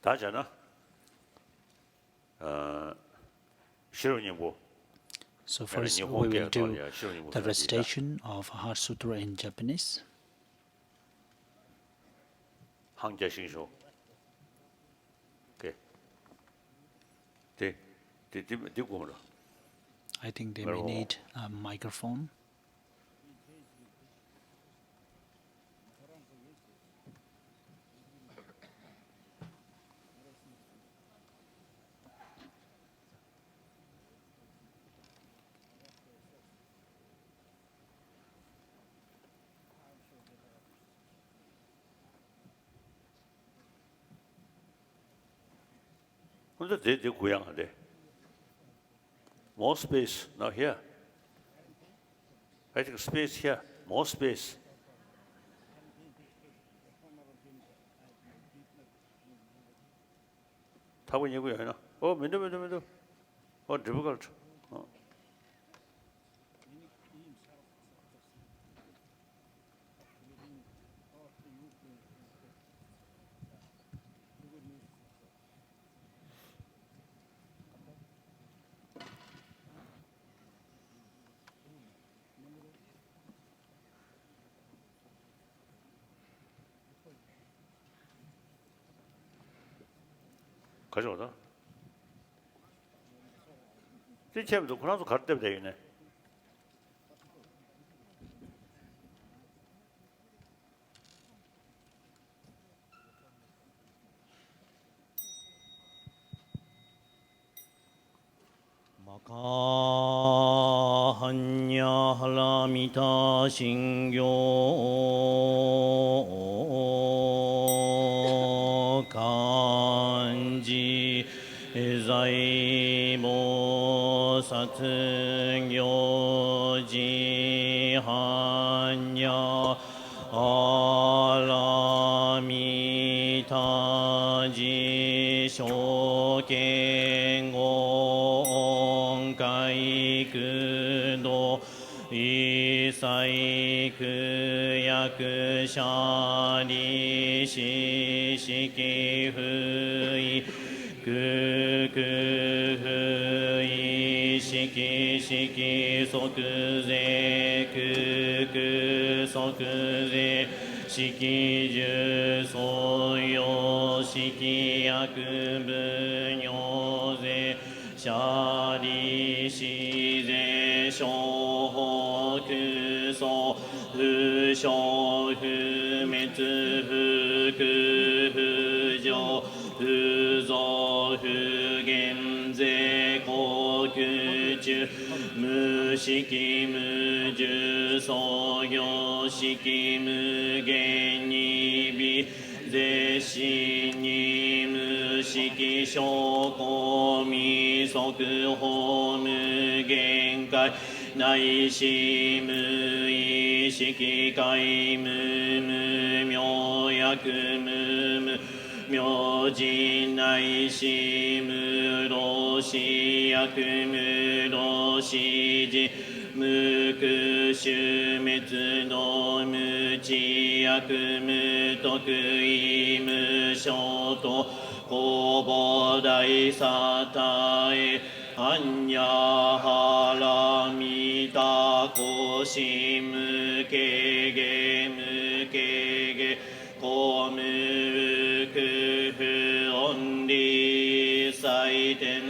다잖아. 실용인고. So first we will do the recitation of Heart Sutra in Japanese. 항자신쇼. 오케이. I think they may need a microphone. 근데 내 고향한데. More space, not here. I think space here, more space. 타고 있냐고요, 해나? 맨들. difficult. 가져오다. 지체면도 그나도 갈 때면 되겠네. 마카한야 할라미타 신교 간지 자이보사트교지한야 알라미타지 쇼켄공가이크도 이사이크야크샤리시시키후이ククフイシキシキ即税クク即税式十相用式薬分尿税シャリシ税小法空想不詳不滅不空不浄不増不減税航空中無式無重創業式無限に微税子に無式証拠未速報無限界内視無意識界無無明薬無無明人内視無老死薬無老死時無苦終滅道無知薬無得意無償と公母大サタエアンヤハラミタコシムケゲムケゲコムクフオンリ祭典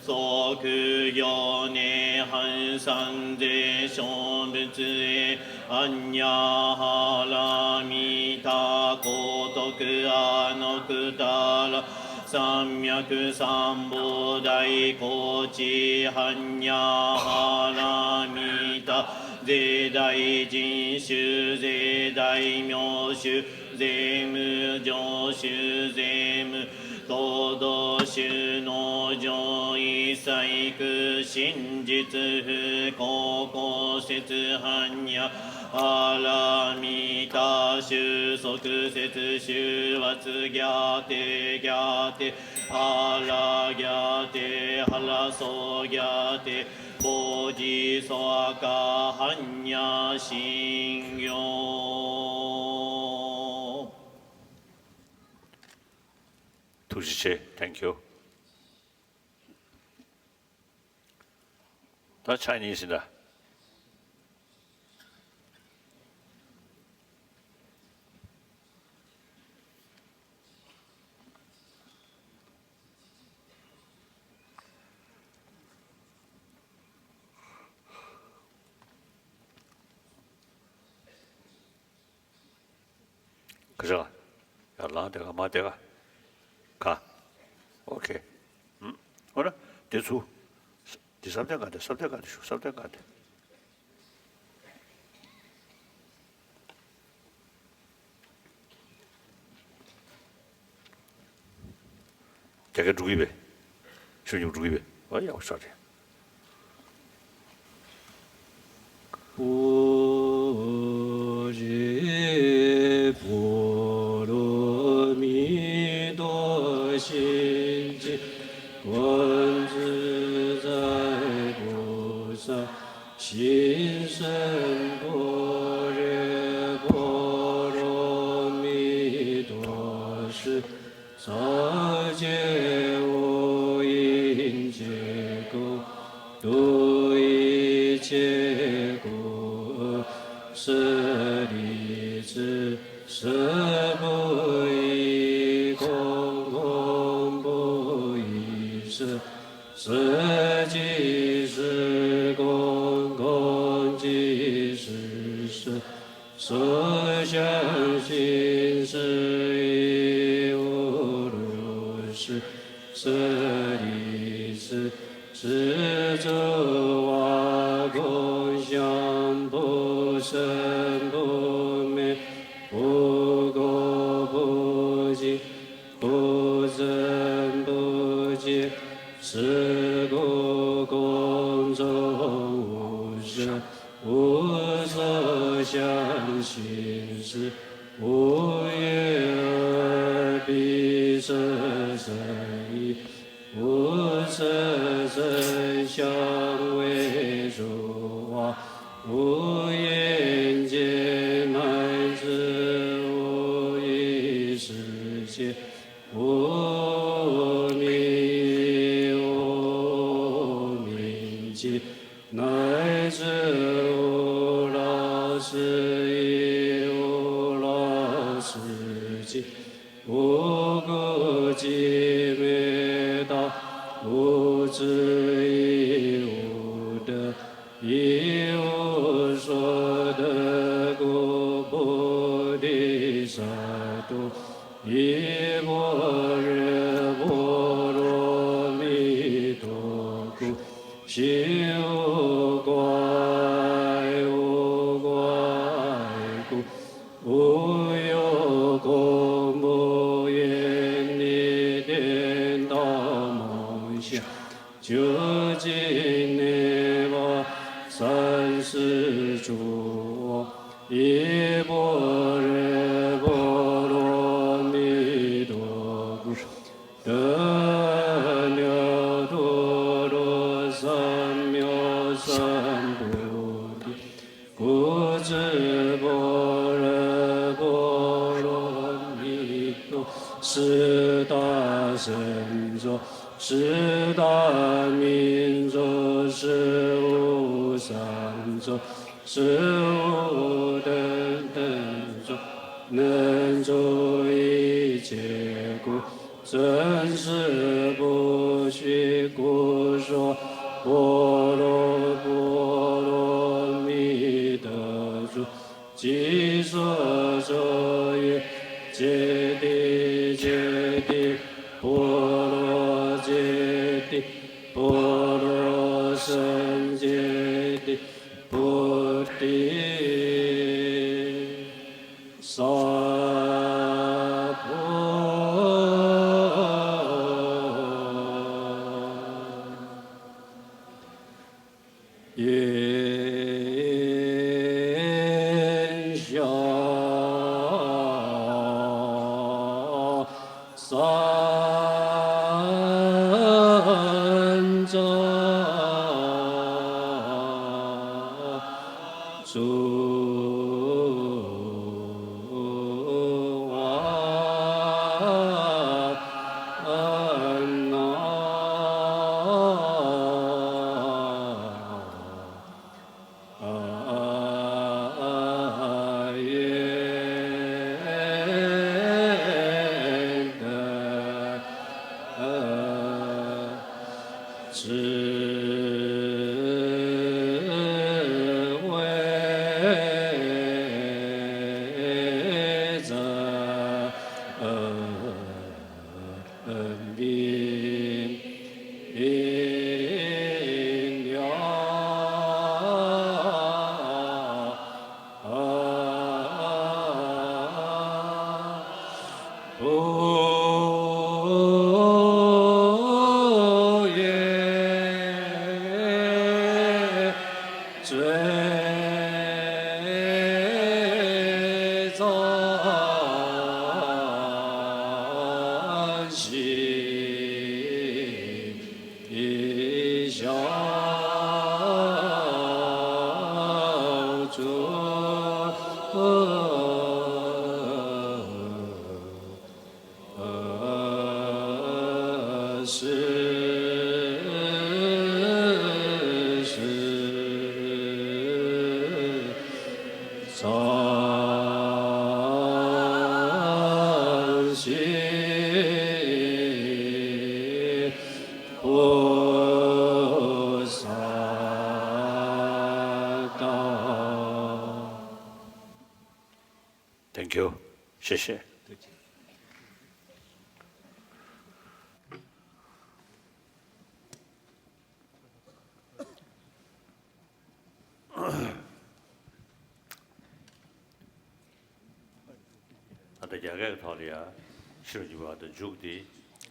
即行涅槃三世小仏へアンヤハラミタコトクアノクタラ三脈三宝大高知般若波羅蜜多税大人種税大名種税無常種税無行動種農場一切苦真実不公公説般若アラミタ収束節収圧ギャテギャテアラギャテハラソギャテボジソアカ般若心経 부지체, 땡큐. 다 Chinese이다. 그죠? 야, 라데가 마데가 가. 오케이. 오늘 대수. 디삼대 가대, 삼대 가대, 삼대 가대. 제가 누구이베? 주님 누구이베? 어이야, 어쩌지? 오지 보로미도 신지 원自在菩萨心生般若波罗蜜多时，扫界无因界故，度一切故，舍利子，舍不异空，空不异色，色即是空，空即是色，所相信是亦无如是，舍利子，是诸法空相不生不灭，不垢不净，不增不减，是故空中无色，无所相行识，无眼耳鼻舌身意，无色声香味触法，无眼见乃至无意识界，无明无明尽，乃至无老死亦无老死尽，无故寂灭道，无智亦无得，亦无所得故，菩提萨埵，亦般若波罗蜜多故，心无怪，无怪故，无有恐怖愿逆颠倒梦想，究竟涅槃三世诸法，亦般若波罗蜜多故，得了多罗三藐三菩提，故知般若波罗蜜多是大神咒，是大明咒，是无上咒，是无等等咒，能住一切故，真实不虚，故说波罗蜜多咒，即所说曰揭谛揭谛，波罗揭谛，波罗僧揭谛，菩提萨婆言下三藏诸法 Thank you. 谢谢。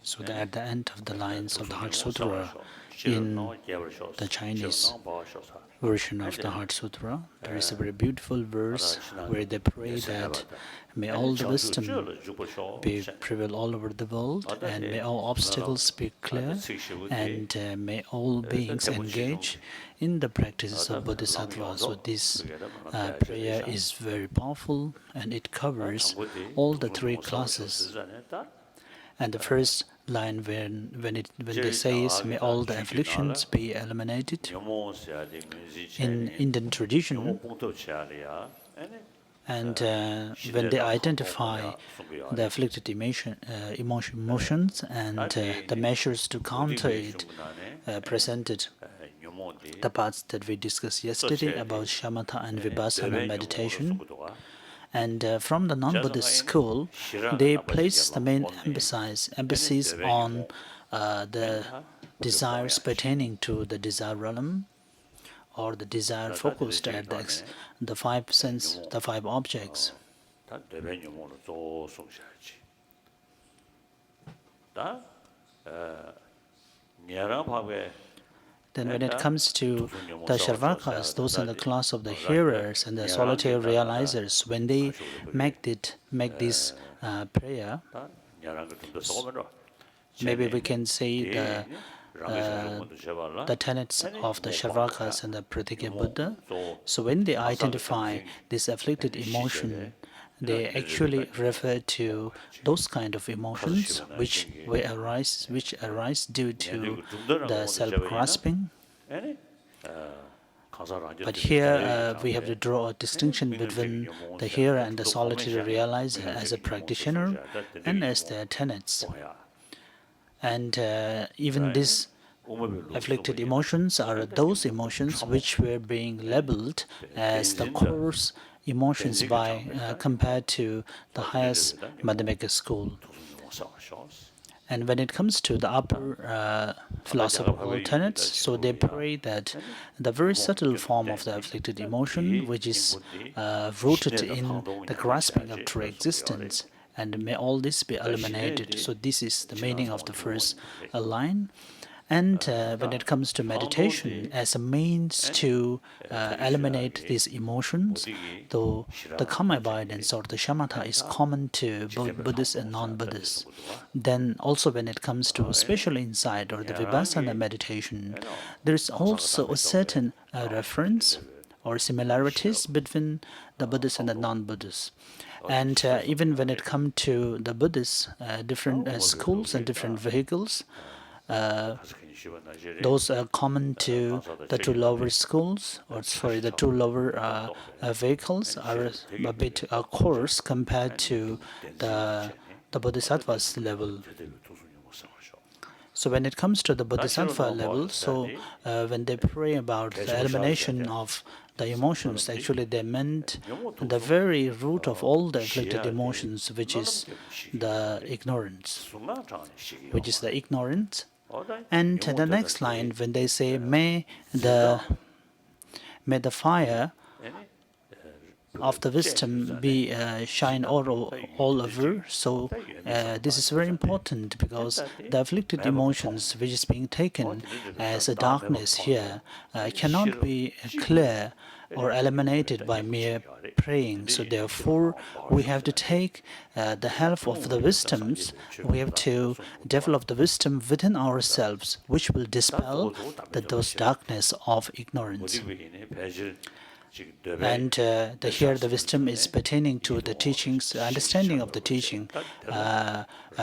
So that at the end of the lines of the Heart Sutra, in the Chinese version of the Heart Sutra, there is a very beautiful verse where they pray that may all the wisdom be prevail all over the world, and may all obstacles be clear, and may all beings engage in the practices of Bodhisattva. So this prayer is very powerful, and it covers all the three classes. And the first line, when they say is, may all the afflictions be eliminated, in Indian tradition, and when they identify the afflicted emotions and the measures to counter it, presented the parts that we discussed yesterday about shamatha and vipassana meditation. And from the non-Buddhist school, they place the main emphasis on the desires pertaining to the desire realm, or the desire focused at the five objects. Then when it comes to the Sharvakas, those in the class of the hearers and the solitary realizers, when they make this prayer, maybe we can say the tenets of the Sharvakas and the Pratigya Buddha. So when they identify this afflicted emotion, they actually refer to those kind of emotions which arise due to the self-grasping. But here we have to draw a distinction between the hearer and the solitary realizer as a practitioner and as their tenets. And even these afflicted emotions are those emotions which were being labeled as the coarse emotions by compared to the highest Madhyamika school. And when it comes to the upper philosophical tenets, so they pray that the very subtle form of the afflicted emotion, which is rooted in the grasping of true existence, and may all this be eliminated. So this is the meaning of the first line. And when it comes to meditation as a means to eliminate these emotions, though the calm abidance or the shamatha is common to both Buddhists and non-Buddhists, then also when it comes to special insight or the vipassana meditation, there is also a certain reference or similarities between the Buddhists and the non-Buddhists. And even when it comes to the Buddhists, different schools and different vehicles, those are common to the two lower schools, or sorry, the two lower vehicles are a bit coarse compared to the Bodhisattva's level. So when it comes to the Bodhisattva level, so when they pray about the elimination of the emotions, actually they meant the very root of all the afflicted emotions, which is the ignorance, And the next line, when they say, may the fire of the wisdom be shine all over. So this is very important because the afflicted emotions which is being taken as a darkness here cannot be clear or eliminated by mere praying. So therefore, we have to take the help of the wisdoms. We have to develop the wisdom within ourselves, which will dispel those darkness of ignorance. And here the wisdom is pertaining to the teachings, understanding of the teaching,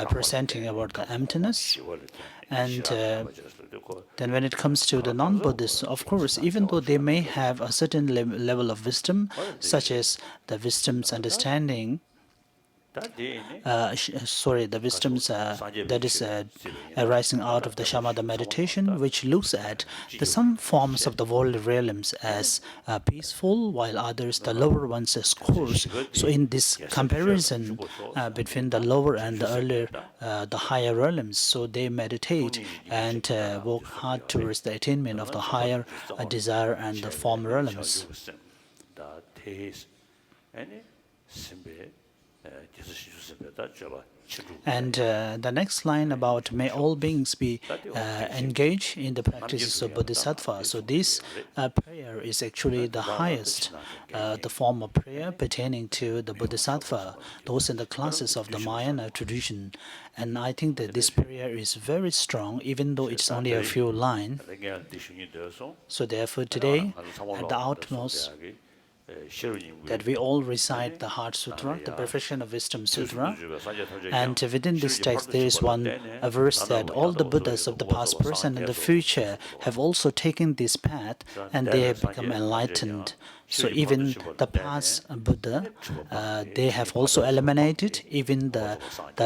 presenting about the emptiness. And then when it comes to the non-Buddhists, of course, even though they may have a certain level of wisdom, such as the wisdom's understanding, the wisdoms that is arising out of the shamatha meditation, which looks at some forms of the worldly realms as peaceful, while others, the lower ones, as coarse. So in this comparison between the lower and the earlier, the higher realms, so they meditate and work hard towards the attainment of the higher desire and the form realms. And the next line about may all beings be engaged in the practices of Bodhisattva. So this prayer is actually the highest, the form of prayer pertaining to the Bodhisattva, those in the classes of the Mahayana tradition. And I think that this prayer is very strong, even though it's only a few lines. So therefore today, at the utmost, that we all recite the Heart Sutra, the Perfection of Wisdom Sutra. And within this text, there is one verse that all the Buddhas of the past, present, and the future have also taken this path and they have become enlightened. So even the past Buddha, they have also eliminated even the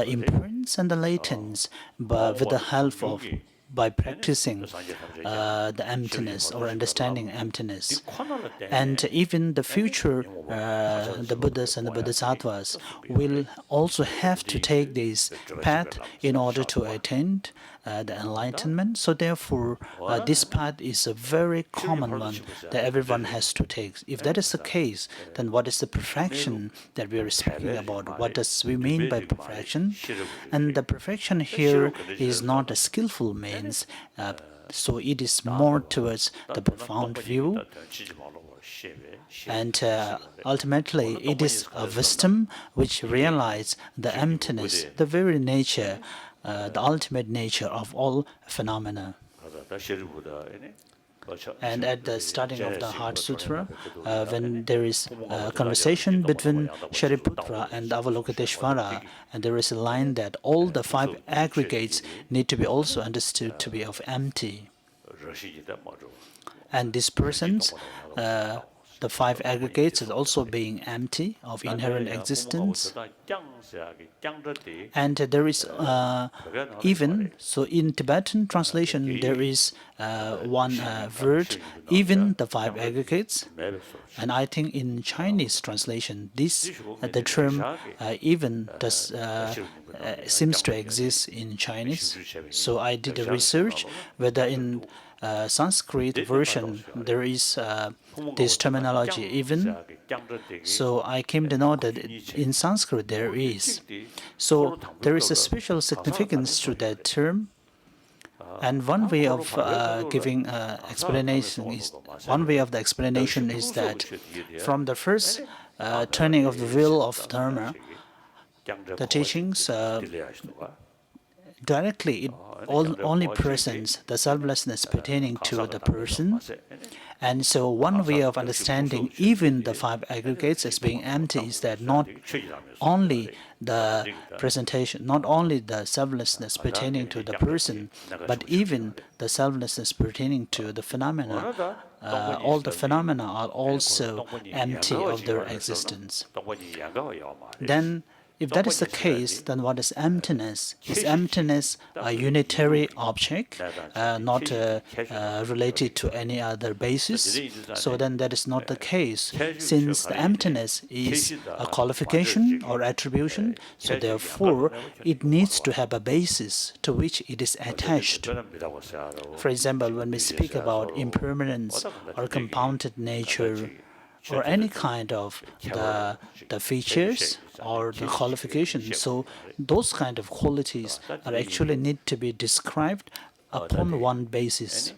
imprints and the latents, but with the help of by practicing the emptiness or understanding emptiness. And even the future, the Buddhas and the Bodhisattvas will also have to take this path in order to attain the enlightenment. So therefore, this path is a very common one that everyone has to take. If that is the case, then what is the perfection that we are speaking about? What does we mean by perfection? And the perfection here is not a skillful means. So it is more towards the profound view. And ultimately, it is a wisdom which realizes the emptiness, the very nature, the ultimate nature of all phenomena. And at the starting of the Heart Sutra, when there is a conversation between Shariputra and Avalokiteshvara, and there is a line that all the five aggregates need to be also understood to be of empty. And these persons, the five aggregates is also being empty of inherent existence. And there is even, so in Tibetan translation, there is one word, even the five aggregates. And I think in Chinese translation, this, the term even does, seems to exist in Chinese. So I did a research whether in Sanskrit version there is this terminology even. So I came to know that in Sanskrit there is. So there is a special significance to that term. And one way of giving explanation is, one way of the explanation is that from the first turning of the wheel of Dharma, the teachings directly it only presents the selflessness pertaining to the person. And so one way of understanding even the five aggregates as being empty is that not only the presentation, not only the selflessness pertaining to the person, but even the selflessness pertaining to the phenomena. All the phenomena are also empty of their existence. Then, if that is the case, then what is emptiness? Is emptiness a unitary object, not related to any other basis? So then that is not the case, since the emptiness is a qualification or attribution, so therefore it needs to have a basis to which it is attached. For example, when we speak about impermanence or compounded nature, or any kind of the features or the qualifications. So those kind of qualities are actually need to be described upon one basis.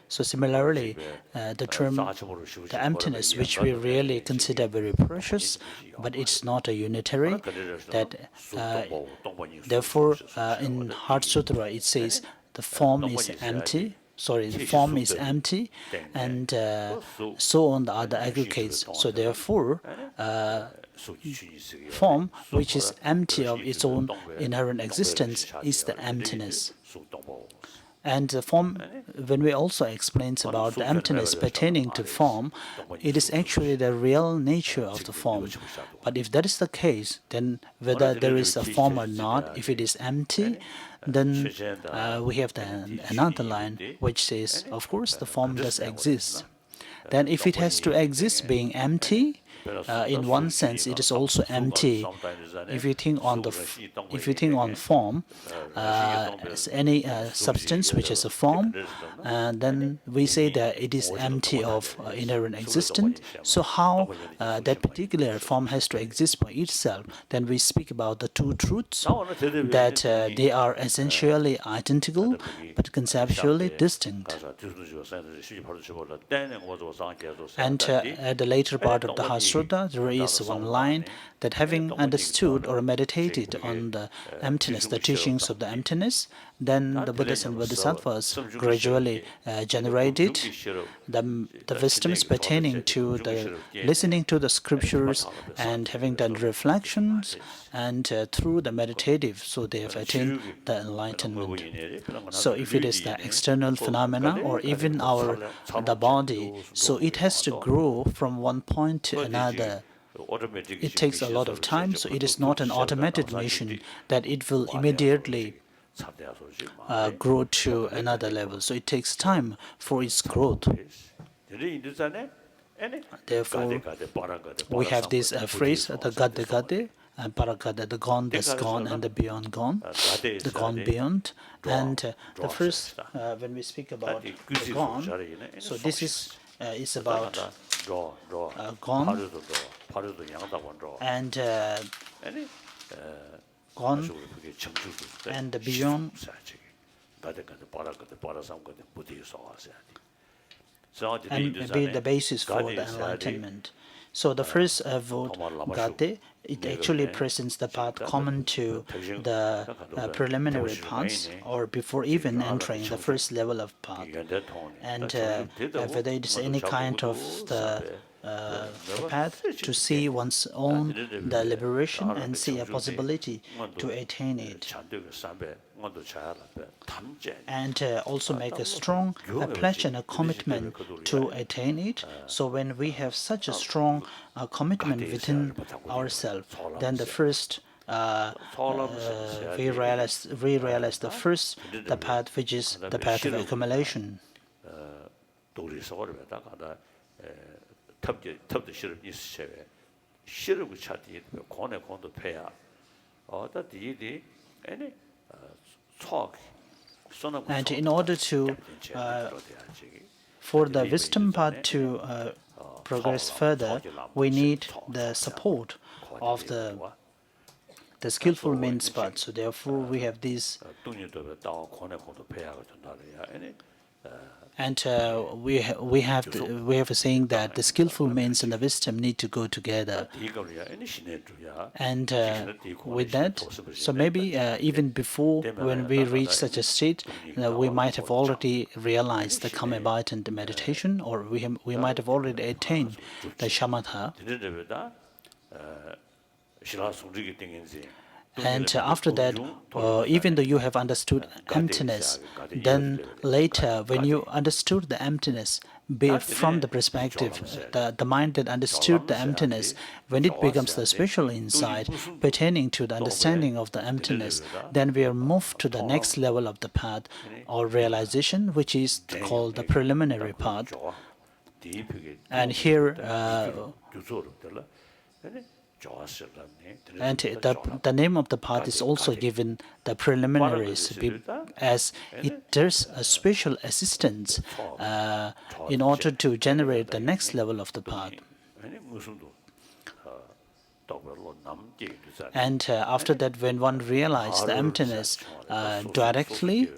So similarly, the term the emptiness, which we really consider very precious, but it's not a unitary. That therefore, in Heart Sutra it says the form is empty. Sorry, the form is empty, and so on the other aggregates. So therefore, form, which is empty of its own inherent existence, is the emptiness. And the form, when we also explains about the emptiness pertaining to form, it is actually the real nature of the form. But if that is the case, then whether there is a form or not, if it is empty, then we have another line which says, of course, the form does exist. Then if it has to exist being empty, in one sense, it is also empty. If you think on form, as any substance which is a form, then we say that it is empty of inherent existence. So how that particular form has to exist by itself? Then we speak about the two truths, that they are essentially identical but conceptually distinct. And at the later part of the Sutra, there is one line that having understood or meditated on the emptiness, the teachings of the emptiness, then the Buddhas and Bodhisattvas gradually generated the wisdoms pertaining to the listening to the scriptures and having done reflections, and through the meditative, so they have attained the enlightenment. So if it is the external phenomena or even the body, so it has to grow from one point to another. It takes a lot of time, so it is not an automated mission that it will immediately grow to another level. So it takes time for its growth. Therefore, we have this phrase, the gade, and paragade, the gone that's gone, and the beyond gone, the gone beyond. And the first, when we speak about the gone, so this is about gone, and gone, and the beyond. And be the basis for the enlightenment. So the first vote, gate, it actually presents the path common to the preliminary paths, or before even entering the first level of path. And whether it is any kind of the path to see one's own the liberation and see a possibility to attain it, and also make a strong pledge and a commitment to attain it. So when we have such a strong commitment within ourselves, then the first we realize the first the path, which is the path of accumulation. And in order to for the wisdom path to progress further, we need the support of the skillful means path. So therefore we have these, and we have a saying that the skillful means and the wisdom need to go together. And with that, so maybe even before, when we reach such a state, we might have already realized the Kamabhayatan meditation, or we might have already attained the shamatha. And after that, even though you have understood emptiness, then later when you understood the emptiness, from the perspective, the mind that understood the emptiness, when it becomes the special insight pertaining to the understanding of the emptiness, then we are moved to the next level of the path or realization, which is called the preliminary path. And here, And the name of the path is also given the preliminaries, as there's a special assistance in order to generate the next level of the path. And after that, when one realizes the emptiness directly,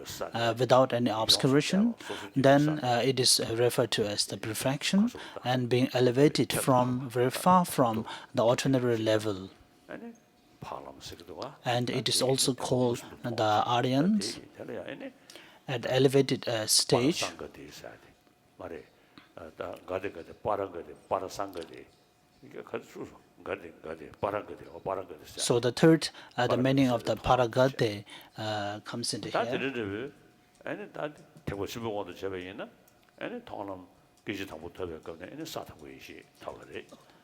without any obscuration, then it is referred to as the perfection and being elevated from very far from the ordinary level. And it is also called the Aryans at elevated stage. So the third, the meaning of the paragate comes into here.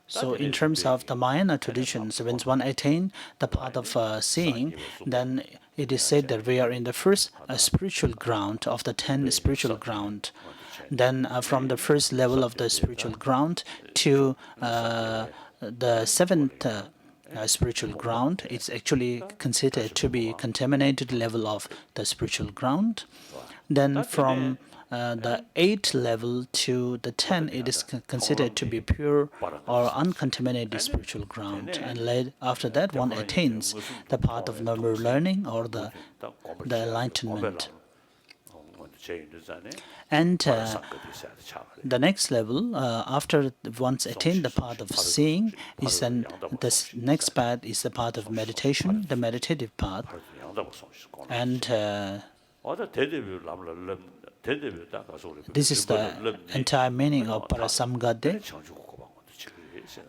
So in terms of the Mahayana traditions, when one attains the path of seeing, then it is said that we are in the first spiritual ground of the 10 spiritual ground. Then from the first level of the spiritual ground to the seventh spiritual ground, it's actually considered to be contaminated level of the spiritual ground. Then from the 8th level to the 10, it is considered to be pure or uncontaminated spiritual ground. And after that, one attains the path of normal learning or the enlightenment. And the next level, after once attained the path of seeing, is then the next path is the path of meditation, the meditative path. And this is the entire meaning of Parasamgade.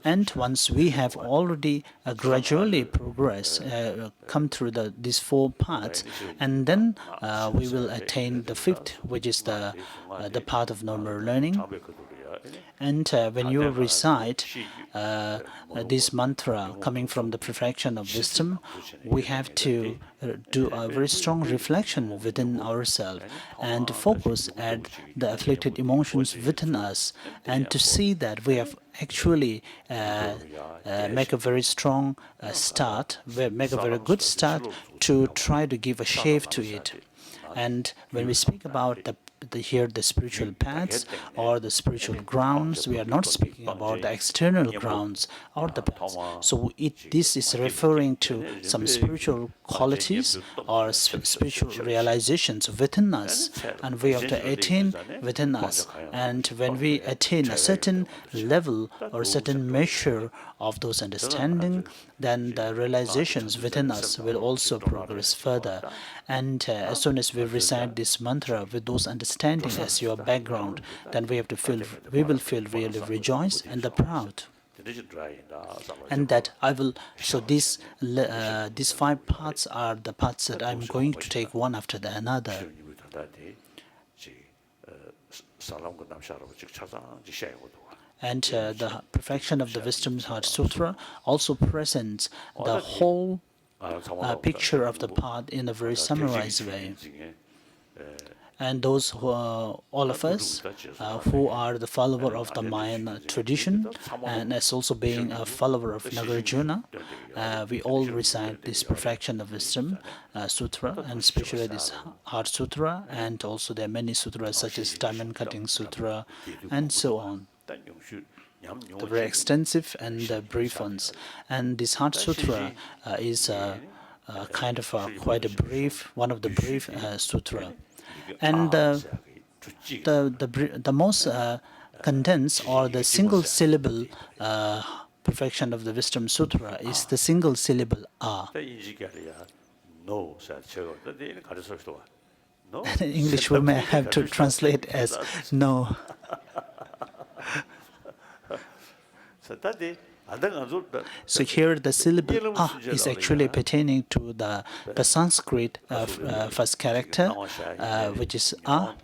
And once we have already gradually progressed, come through these 4 paths, and then we will attain the 5th, which is the path of normal learning. And when you recite this mantra coming from the perfection of wisdom, we have to do a very strong reflection within ourselves and focus at the afflicted emotions within us, and to see that we have actually make a very strong start, make a very good start to try to give a shape to it. And when we speak about the spiritual paths or the spiritual grounds, we are not speaking about the external grounds or the paths. So this is referring to some spiritual qualities or spiritual realizations within us, and we have to attain within us. And when we attain a certain level or certain measure of those understanding, then the realizations within us will also progress further. And as soon as we recite this mantra with those understanding as your background, then we will feel really rejoiced and proud. And that I will. So these 5 paths are the paths that I'm going to take one after the another. And the perfection of the Wisdom Heart Sutra also presents the whole picture of the path in a very summarized way. And those who are, all of us who are the follower of the Mahayana tradition, and as also being a follower of Nagarjuna, we all recite this perfection of wisdom sutra, and especially this Heart Sutra, and also there are many sutras such as Diamond Cutting Sutra, and so on. The very extensive and brief ones. And this Heart Sutra is kind of quite a brief, one of the brief sutra. And the most condensed or the single syllable perfection of the Wisdom Sutra is the single syllable A. In English, we may have to translate as no. So here the syllable A is actually pertaining to the Sanskrit first character, which is A.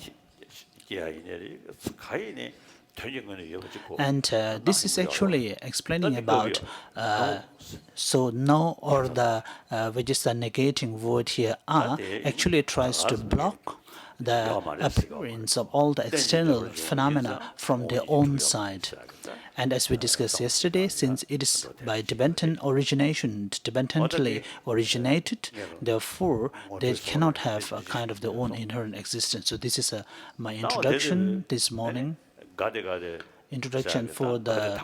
And this is actually explaining about so no, or the which is the negating word here A, actually tries to block the appearance of all the external phenomena from their own side. And as we discussed yesterday, since it is by Tibetan origination, Tibetantly originated, therefore they cannot have a kind of their own inherent existence. So this is my introduction this morning. Introduction for the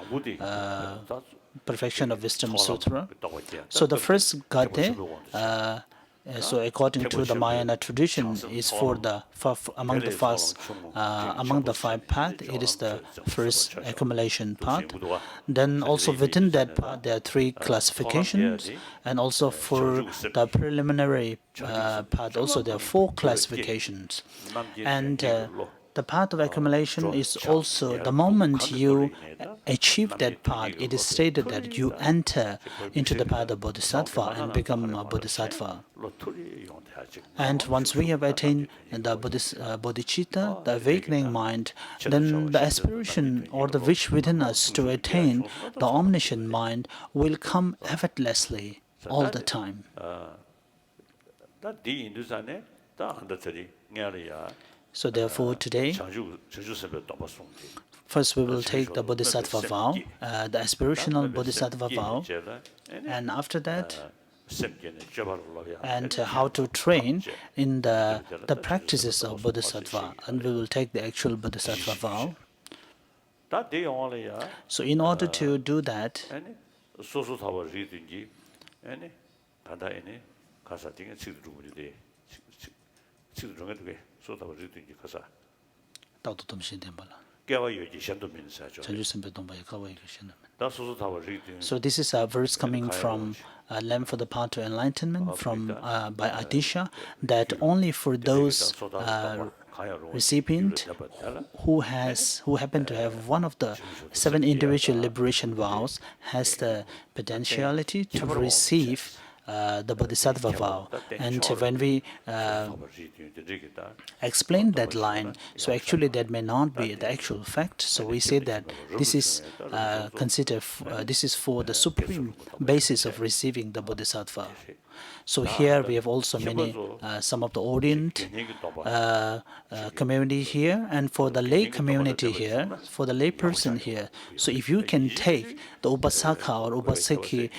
Perfection of Wisdom Sutra. So the first gade, so according to the Mahayana tradition, is for the among the five paths. It is the first accumulation path. Then also within that path there are three classifications, and also for the preliminary path also there are four classifications. And the path of accumulation is also the moment you achieve that path, it is stated that you enter into the path of Bodhisattva and become a Bodhisattva. And once we have attained the bodhicitta, the awakening mind, then the aspiration or the wish within us to attain the omniscient mind will come effortlessly all the time. So therefore today, first we will take the Bodhisattva vow, the aspirational Bodhisattva vow, and after that, and how to train in the practices of Bodhisattva, and we will take the actual Bodhisattva vow. So in order to do that, so this is a verse coming from Lamp for the Path to Enlightenment from by Adisha, that only for those recipient who happen to have one of the 7 individual liberation vows has the potentiality to receive the Bodhisattva vow. And when we explain that line, so actually that may not be the actual fact. So we say that this is considered this is for the supreme basis of receiving the Bodhisattva. So here we have also many some of the orient community here, and for the lay community here, for the lay person here. So if you can take the Upasaka or Upasaki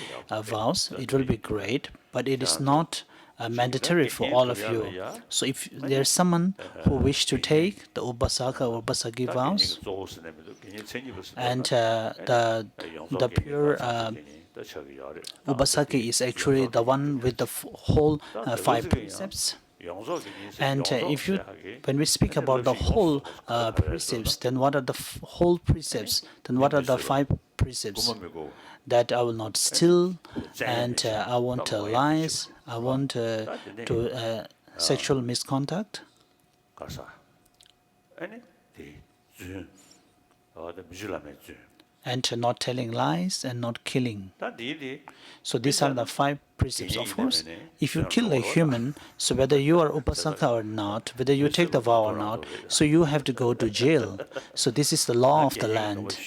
vows, it will be great, but it is not mandatory for all of you. So if there's someone who wish to take the Upasaka or Upasaki vows, and the pure Upasaki is actually the one with the whole 5 precepts. And when we speak about the whole precepts, then what are the whole precepts? Then what are the 5 precepts? That I will not steal, and I won't tell lies, I won't do sexual misconduct, and not telling lies and not killing. So these are the 5 precepts. Of course, if you kill a human, so whether you are Upasaka or not, whether you take the vow or not, so you have to go to jail. So this is the law of the land.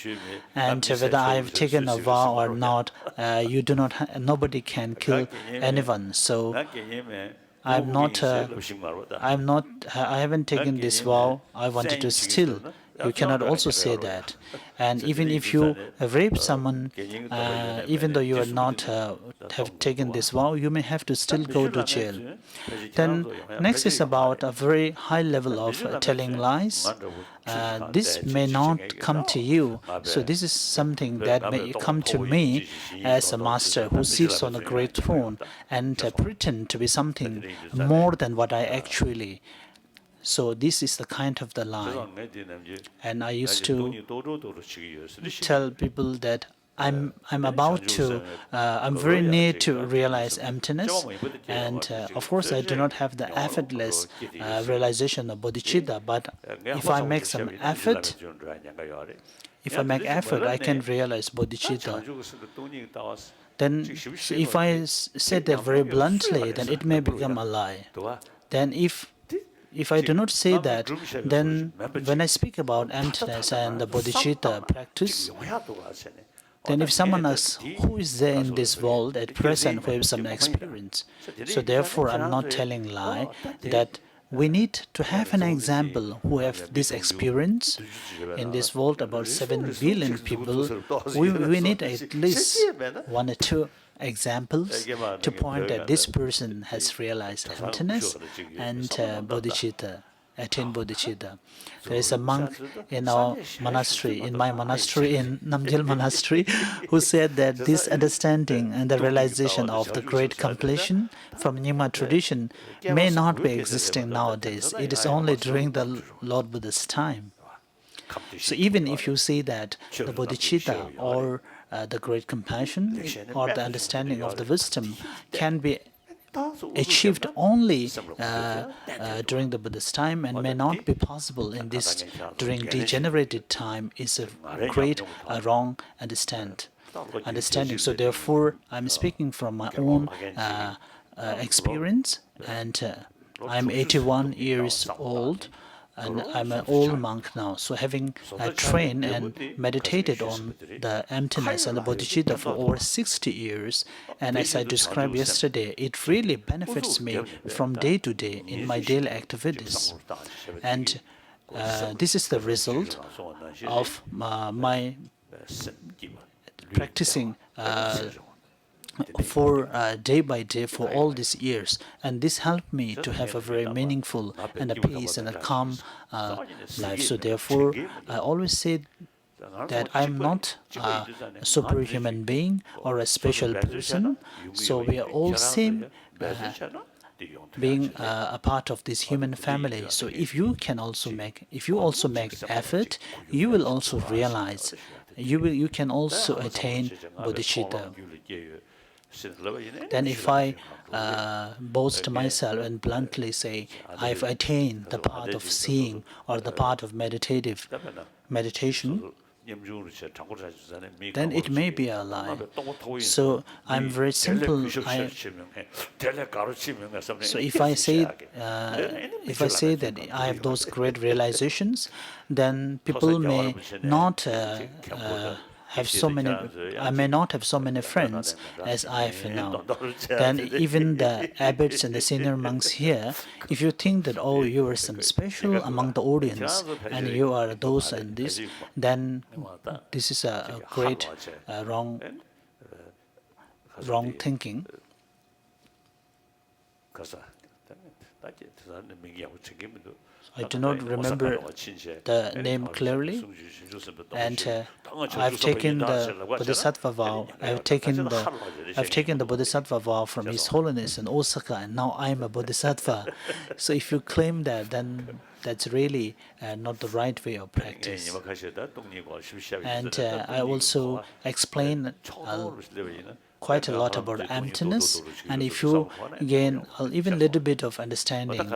And whether I have taken a vow or not, you do not. Nobody can kill anyone. So I haven't taken this vow. I wanted to steal. You cannot also say that. And even if you rape someone, even though you are not have taken this vow, you may have to still go to jail. Then next is about a very high level of telling lies. This may not come to you. So this is something that may come to me as a master who sits on a great throne and pretend to be something more than what I actually. So this is the kind of the lie. And I used to tell people that I'm very near to realize emptiness, and of course I do not have the effortless realization of bodhicitta, but if I make some effort, I can realize bodhicitta. Then if I say that very bluntly, then it may become a lie. Then if I do not say that, then when I speak about emptiness and the bodhicitta practice, then if someone asks, who is there in this world at present who has some experience? So therefore, I'm not telling lie that we need to have an example who have this experience. In this world, about 7 billion people, we need at least 1 or 2 examples to point that this person has realized emptiness and bodhicitta, attained bodhicitta. There is a monk in our monastery, in my monastery, in Namgyal Monastery, who said that this understanding and the realization of the great completion from Nyingma tradition may not be existing nowadays. It is only during the Lord Buddha's time. So even if you see that the bodhicitta or the great compassion or the understanding of the wisdom can be achieved only during the Buddha's time and may not be possible in this during degenerated time is a great wrong understanding. So therefore, I'm speaking from my own experience, and I'm 81 years old. And I'm an old monk now, so having trained and meditated on the emptiness and the bodhicitta for over 60 years, and as I described yesterday, it really benefits me from day to day in my daily activities. And this is the result of my practicing for day by day for all these years, and this helped me to have a very meaningful and a peace and a calm life. So therefore, I always say that I'm not a superhuman being or a special person. So we are all same, being a part of this human family. So if you also make effort, you will also realize, you can also attain bodhicitta. Then if I boast myself and bluntly say I've attained the path of seeing or the path of meditation, then it may be a lie. So I'm very simple. So if I say that I have those great realizations, then people may not have so many. I may not have so many friends as I have now. Then even the abbots and the senior monks here, if you think that you are some special among the audience and you are those and this, then this is a great wrong thinking. I do not remember the name clearly, and I've taken the Bodhisattva vow. I've taken the Bodhisattva vow from His Holiness in Osaka, and now I'm a Bodhisattva. So if you claim that, then that's really not the right way of practice. And I also explain quite a lot about emptiness, and if you gain even a little bit of understanding,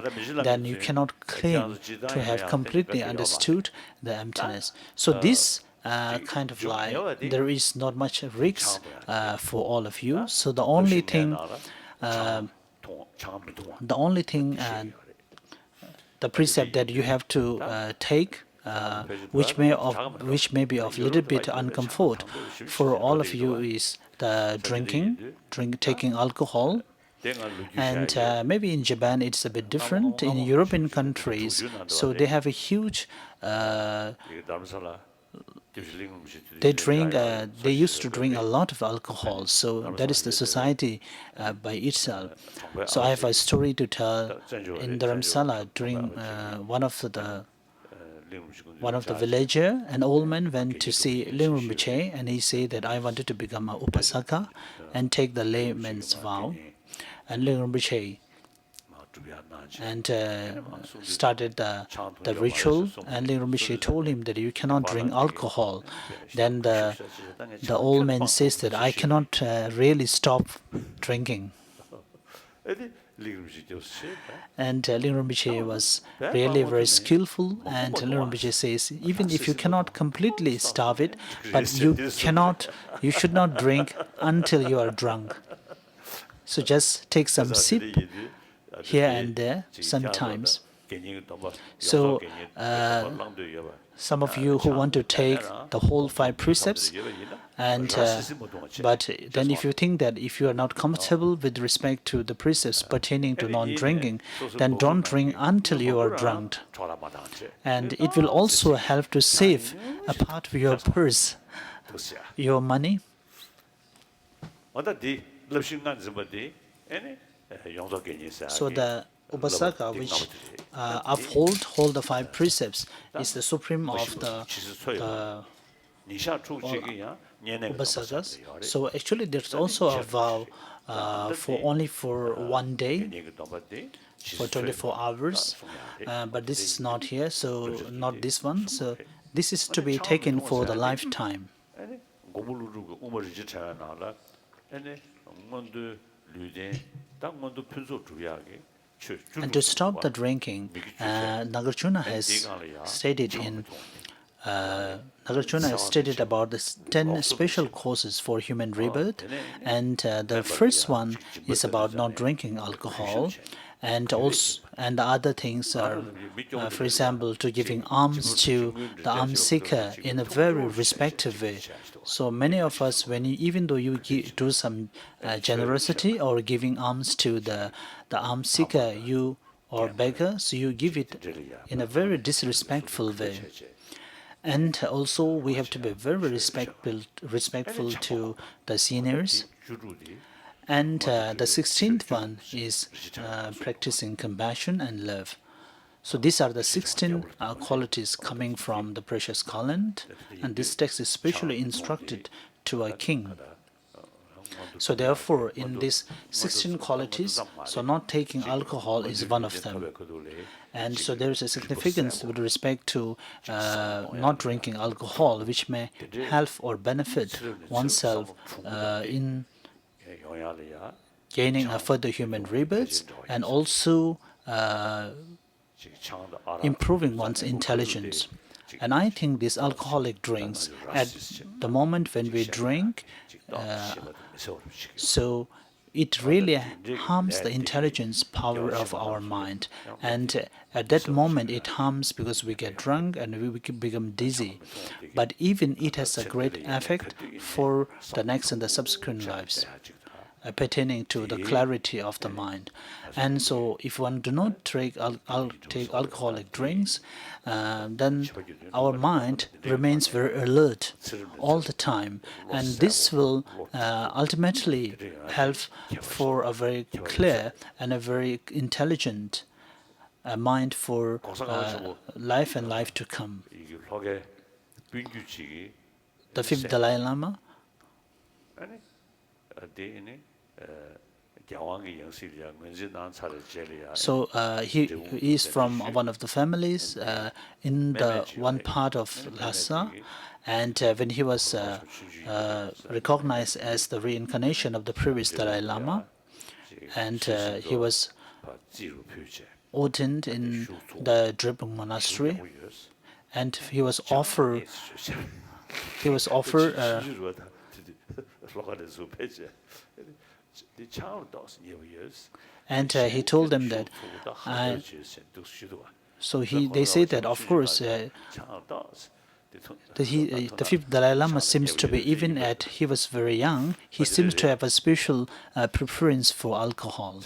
then you cannot claim to have completely understood the emptiness. So this kind of life, there is not much risk for all of you. So the only thing, the precept that you have to take, which may be of little bit uncomfort for all of you, is the taking alcohol. And maybe in Japan it's a bit different. In European countries, so they have a huge they used to drink a lot of alcohol, so that is the society by itself. So I have a story to tell. In Dharamsala, during one of the villager, an old man went to see Ling Rinpoche, and he said that I wanted to become an upasaka and take the layman's vow. And Ling Rinpoche started the ritual, and Ling Rinpoche told him that you cannot drink alcohol. Then the old man says that I cannot really stop drinking. And Ling Rinpoche was really very skillful, and Ling Rinpoche says, even if you cannot completely stop it, but you should not drink until you are drunk. So just take some sip here and there sometimes. So some of you who want to take the whole 5 precepts, And but then if you think that if you are not comfortable with respect to the precepts pertaining to non-drinking, then don't drink until you are drunk. And it will also help to save a part of your purse, your money. So the Osaka, which hold the 5 precepts, is the supreme of the Upasakas. So actually, there's also a vow for only for 1 day, for 24 hours, but this is not here, so not this one. So this is to be taken for the lifetime. And to stop the drinking, Nagarjuna has stated about the 10 special causes for human rebirth, and the first one is about not drinking alcohol, and the other things are, for example, to giving alms to the alms seeker in a very respectful way. So many of us, even though you do some generosity or giving alms to the alms seeker, or beggar, so you give it in a very disrespectful way. And also, we have to be very respectful to the seniors. And the 16th one is practicing compassion and love. So these are the 16 qualities coming from the precious Calend, and this text is specially instructed to a king. So therefore, in these 16 qualities, so not taking alcohol is one of them. And so there is a significance with respect to not drinking alcohol, which may help or benefit oneself in gaining a further human rebirth, and also improving one's intelligence. And I think these alcoholic drinks, at the moment when we drink, so it really harms the intelligence power of our mind. And at that moment it harms because we get drunk and we become dizzy. But even it has a great effect for the next and the subsequent lives, pertaining to the clarity of the mind. And so if one do not take alcoholic drinks, then our mind remains very alert all the time, and this will ultimately help for a very clear and a very intelligent mind for life and life to come. The 5th Dalai Lama, so he is from one of the families in the one part of Lhasa, and when he was recognized as the reincarnation of the previous Dalai Lama, and he was ordained in the Drepung monastery, and he was offered and he told them that they say that of course the 5th Dalai Lama seems to be, even at he was very young, he seems to have a special preference for alcohol.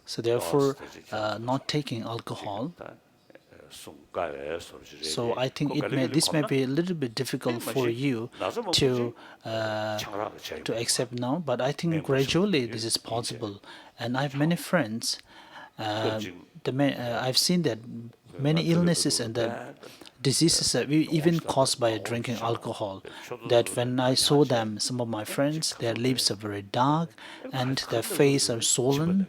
So therefore not taking alcohol. So I think this may be a little bit difficult for you to accept now, but I think gradually this is possible. And I have many friends. I've seen that many illnesses and the diseases are even caused by drinking alcohol. That when I saw them, some of my friends, their lips are very dark and their face are swollen.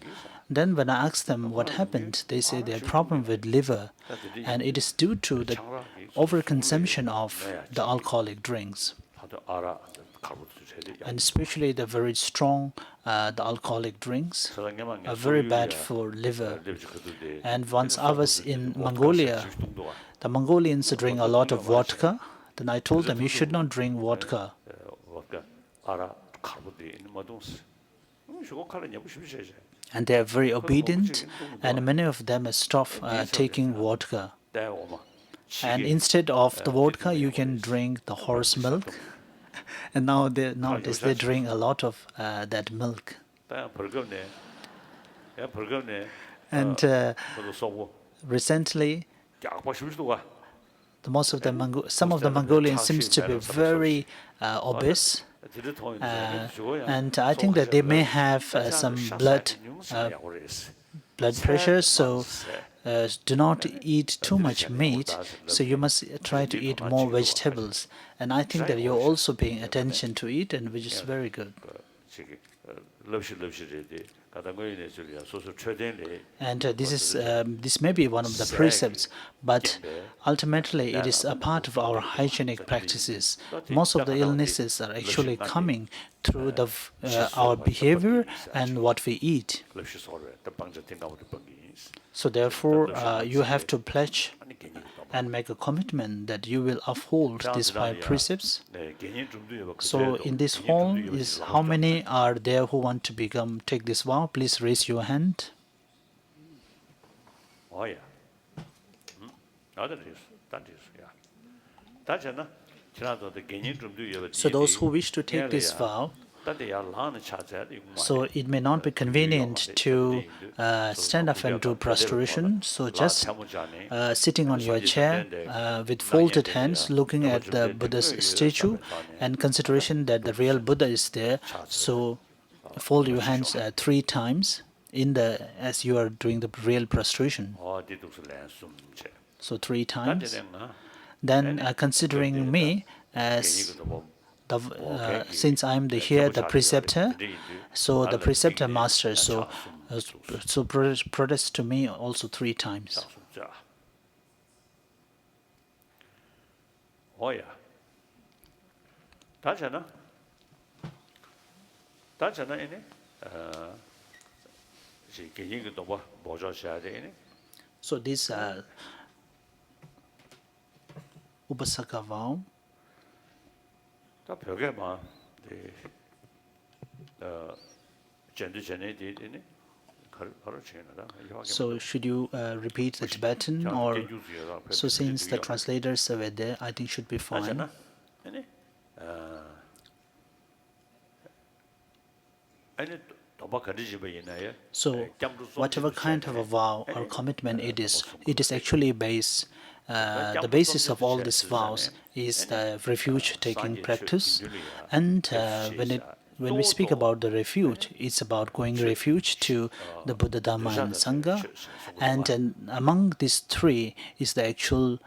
Then when I ask them what happened, they say they have problem with liver, and it is due to the overconsumption of the alcoholic drinks, and especially the very strong the alcoholic drinks are very bad for liver. And once I was in Mongolia, the Mongolians drink a lot of vodka. Then I told them, you should not drink vodka. And they are very obedient, and many of them have stopped taking vodka. And instead of the vodka, you can drink the horse milk. And nowadays they drink a lot of that milk. And recently, some of the Mongolians seems to be very obese, and I think that they may have some blood pressure. So do not eat too much meat. So you must try to eat more vegetables. And I think that you're also paying attention to it, and which is very good. And this may be one of the precepts, but ultimately it is a part of our hygienic practices. Most of the illnesses are actually coming through our behavior and what we eat. So therefore, you have to pledge and make a commitment that you will uphold these 5 precepts. So in this hall, is how many are there who want to take this vow? Please raise your hand. Oh yeah. That is, yeah. So those who wish to take this vow, so it may not be convenient to stand up and do prostration. So just sitting on your chair with folded hands, looking at the Buddha's statue, and consideration that the real Buddha is there. So fold your hands 3 times as you are doing the real prostration. So 3 times. Then considering me as since I am the preceptor, so the preceptor master, so protest to me also 3 times. Oh yeah. That's enough. So this Upasaka vow. So should you repeat the Tibetan, or so since the translators were there, I think should be fine. So whatever kind of a vow or commitment it is actually based. The basis of all these vows is the refuge-taking practice, and when we speak about the refuge, it's about going refuge to the Buddha, Dhamma, and Sangha, and among these 3 is the actual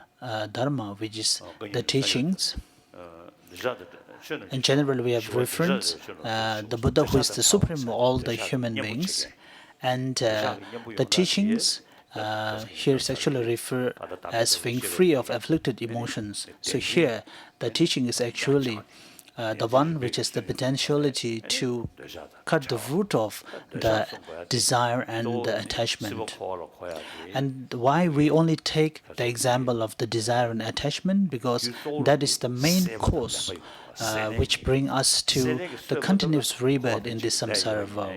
Dharma, which is the teachings. In general, we have reference the Buddha, who is the supreme of all the human beings, and the teachings. Here is actually referred as being free of afflicted emotions. So here, the teaching is actually the one which is the potentiality to cut the root of the desire and the attachment. And why we only take the example of the desire and attachment? Because that is the main cause which bring us to the continuous rebirth in this samsara vow.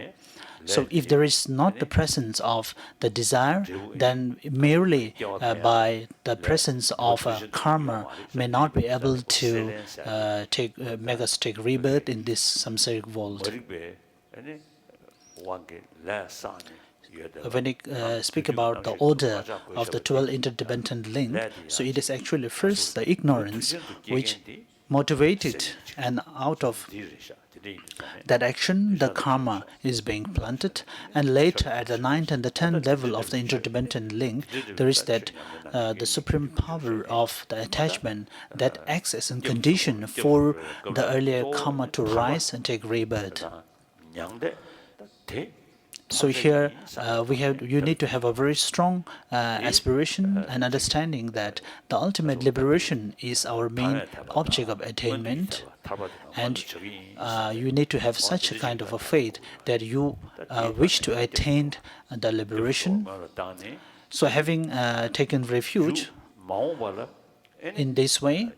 So if there is not the presence of the desire, then merely by the presence of karma may not be able to make us take rebirth in this samsaric world. When we speak about the order of the 12 interdependent links, so it is actually first the ignorance which motivated, and out of that action, the karma is being planted, and later at the 9th and the 10th level of the interdependent link, there is that the supreme power of the attachment that acts as a condition for the earlier karma to rise and take rebirth. So here you need to have a very strong aspiration and understanding that the ultimate liberation is our main object of attainment, and you need to have such a kind of a faith that you wish to attain the liberation. So having taken refuge in this way,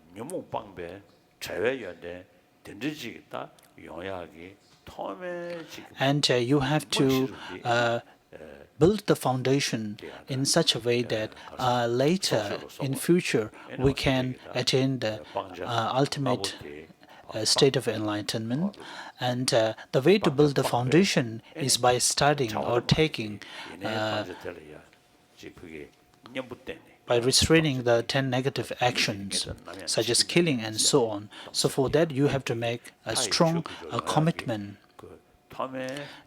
and you have to build the foundation in such a way that later in future we can attain the ultimate state of enlightenment. And the way to build the foundation is by studying or taking by restraining the 10 negative actions, such as killing and so on. So for that, you have to make a strong commitment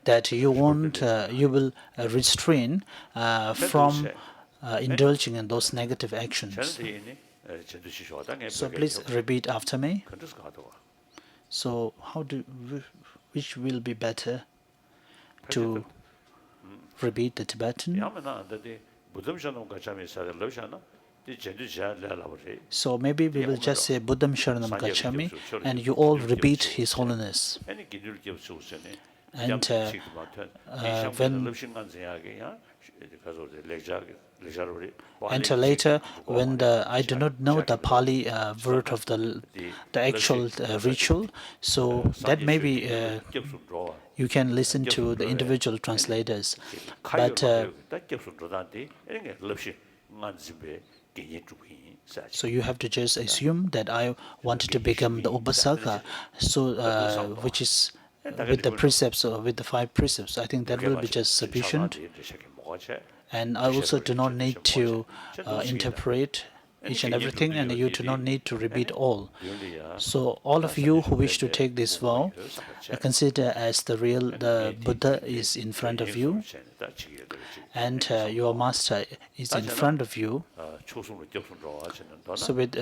that you will restrain from indulging in those negative actions. So please repeat after me. So which will be better to repeat the Tibetan? So maybe we will just say Buddham Sharanam Gacchami and you all repeat His Holiness. And later, when I do not know the Pali word of the actual ritual, so that maybe you can listen to the individual translators. But so you have to just assume that I wanted to become the Upasaka, so which is with the precepts or with the 5 precepts. I think that will be just sufficient. And I also do not need to interpret each and everything, and you do not need to repeat all. So all of you who wish to take this vow, consider as the Buddha is in front of you, and your master is in front of you. So with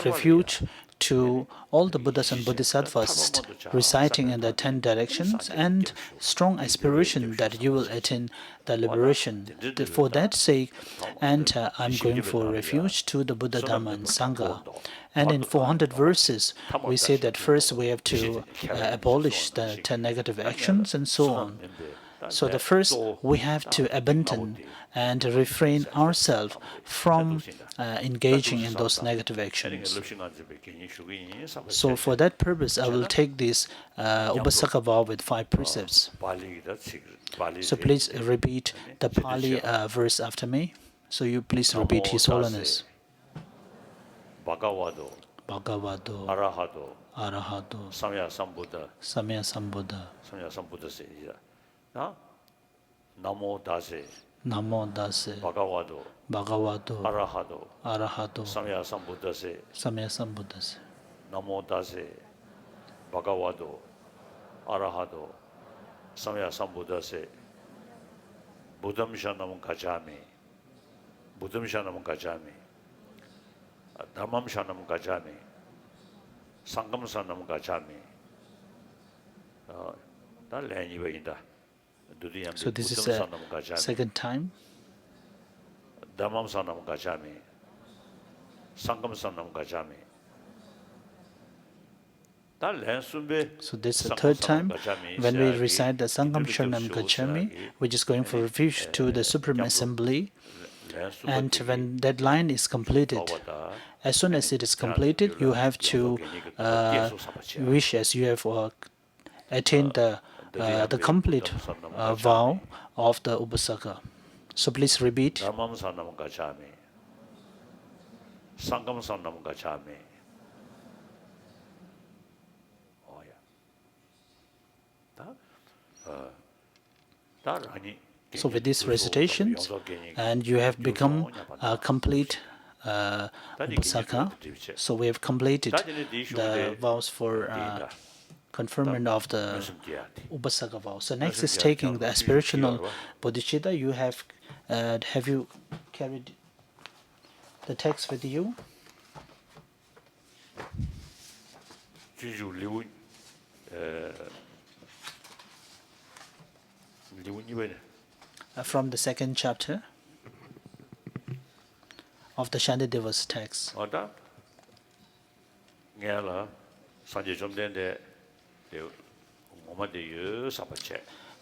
refuge to all the Buddhas and Bodhisattvas reciting in the 10 directions and strong aspiration that you will attain the liberation. For that sake, and I'm going for refuge to the Buddha, Dhamma and Sangha. And in 400 verses, we say that first we have to abolish the 10 negative actions and so on. So the first, we have to abandon and refrain ourselves from engaging in those negative actions. So for that purpose, I will take this Upasaka vow with 5 precepts. So please repeat the Pali verse after me. So you please repeat His Holiness. Bhagavado, Arahado, Samya Sambuddha. Namo Dase, Bhagavado, Arahado, Samya Sambuddhase. Namo Dase, Bhagavado, Arahado, Samya Sambuddhase. Buddham Sharanam Gacchami, Buddham Sharanam Gacchami, Dhammam Sharanam Gacchami, Sangham Sharanam Gacchami. So this is the second time. Dhammam Sharanam Gacchami, Sangham Sharanam Gacchami. So this is the third time when we recite the Sangham Sharanam Gacchami, which is going for refuge to the Supreme Assembly. And when that line is completed, as soon as it is completed, you have to wish as you have attained the complete vow of the Upasaka. So please repeat. Dhammam Sharanam Gacchami, Sangham Sharanam Gacchami. So with these recitations, and you have become a complete Upasaka. So we have completed the vows for conferment of the Upasaka vow. So next is taking the aspirational bodhicitta. You have you carried the text with you? From the second chapter of the Shantideva's text.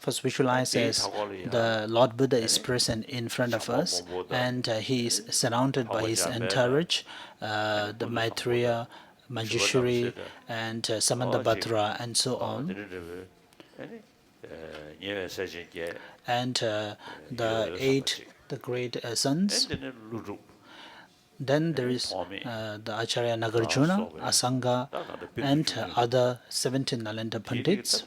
First, visualize as the Lord Buddha is present in front of us, and he is surrounded by his entourage, the Maitreya, Manjushri, and Samanthabhadra, and so on. and the 8 the great sons. Then there is the Acharya Nagarjuna, Asanga, and other 17 Nalanda Pandits.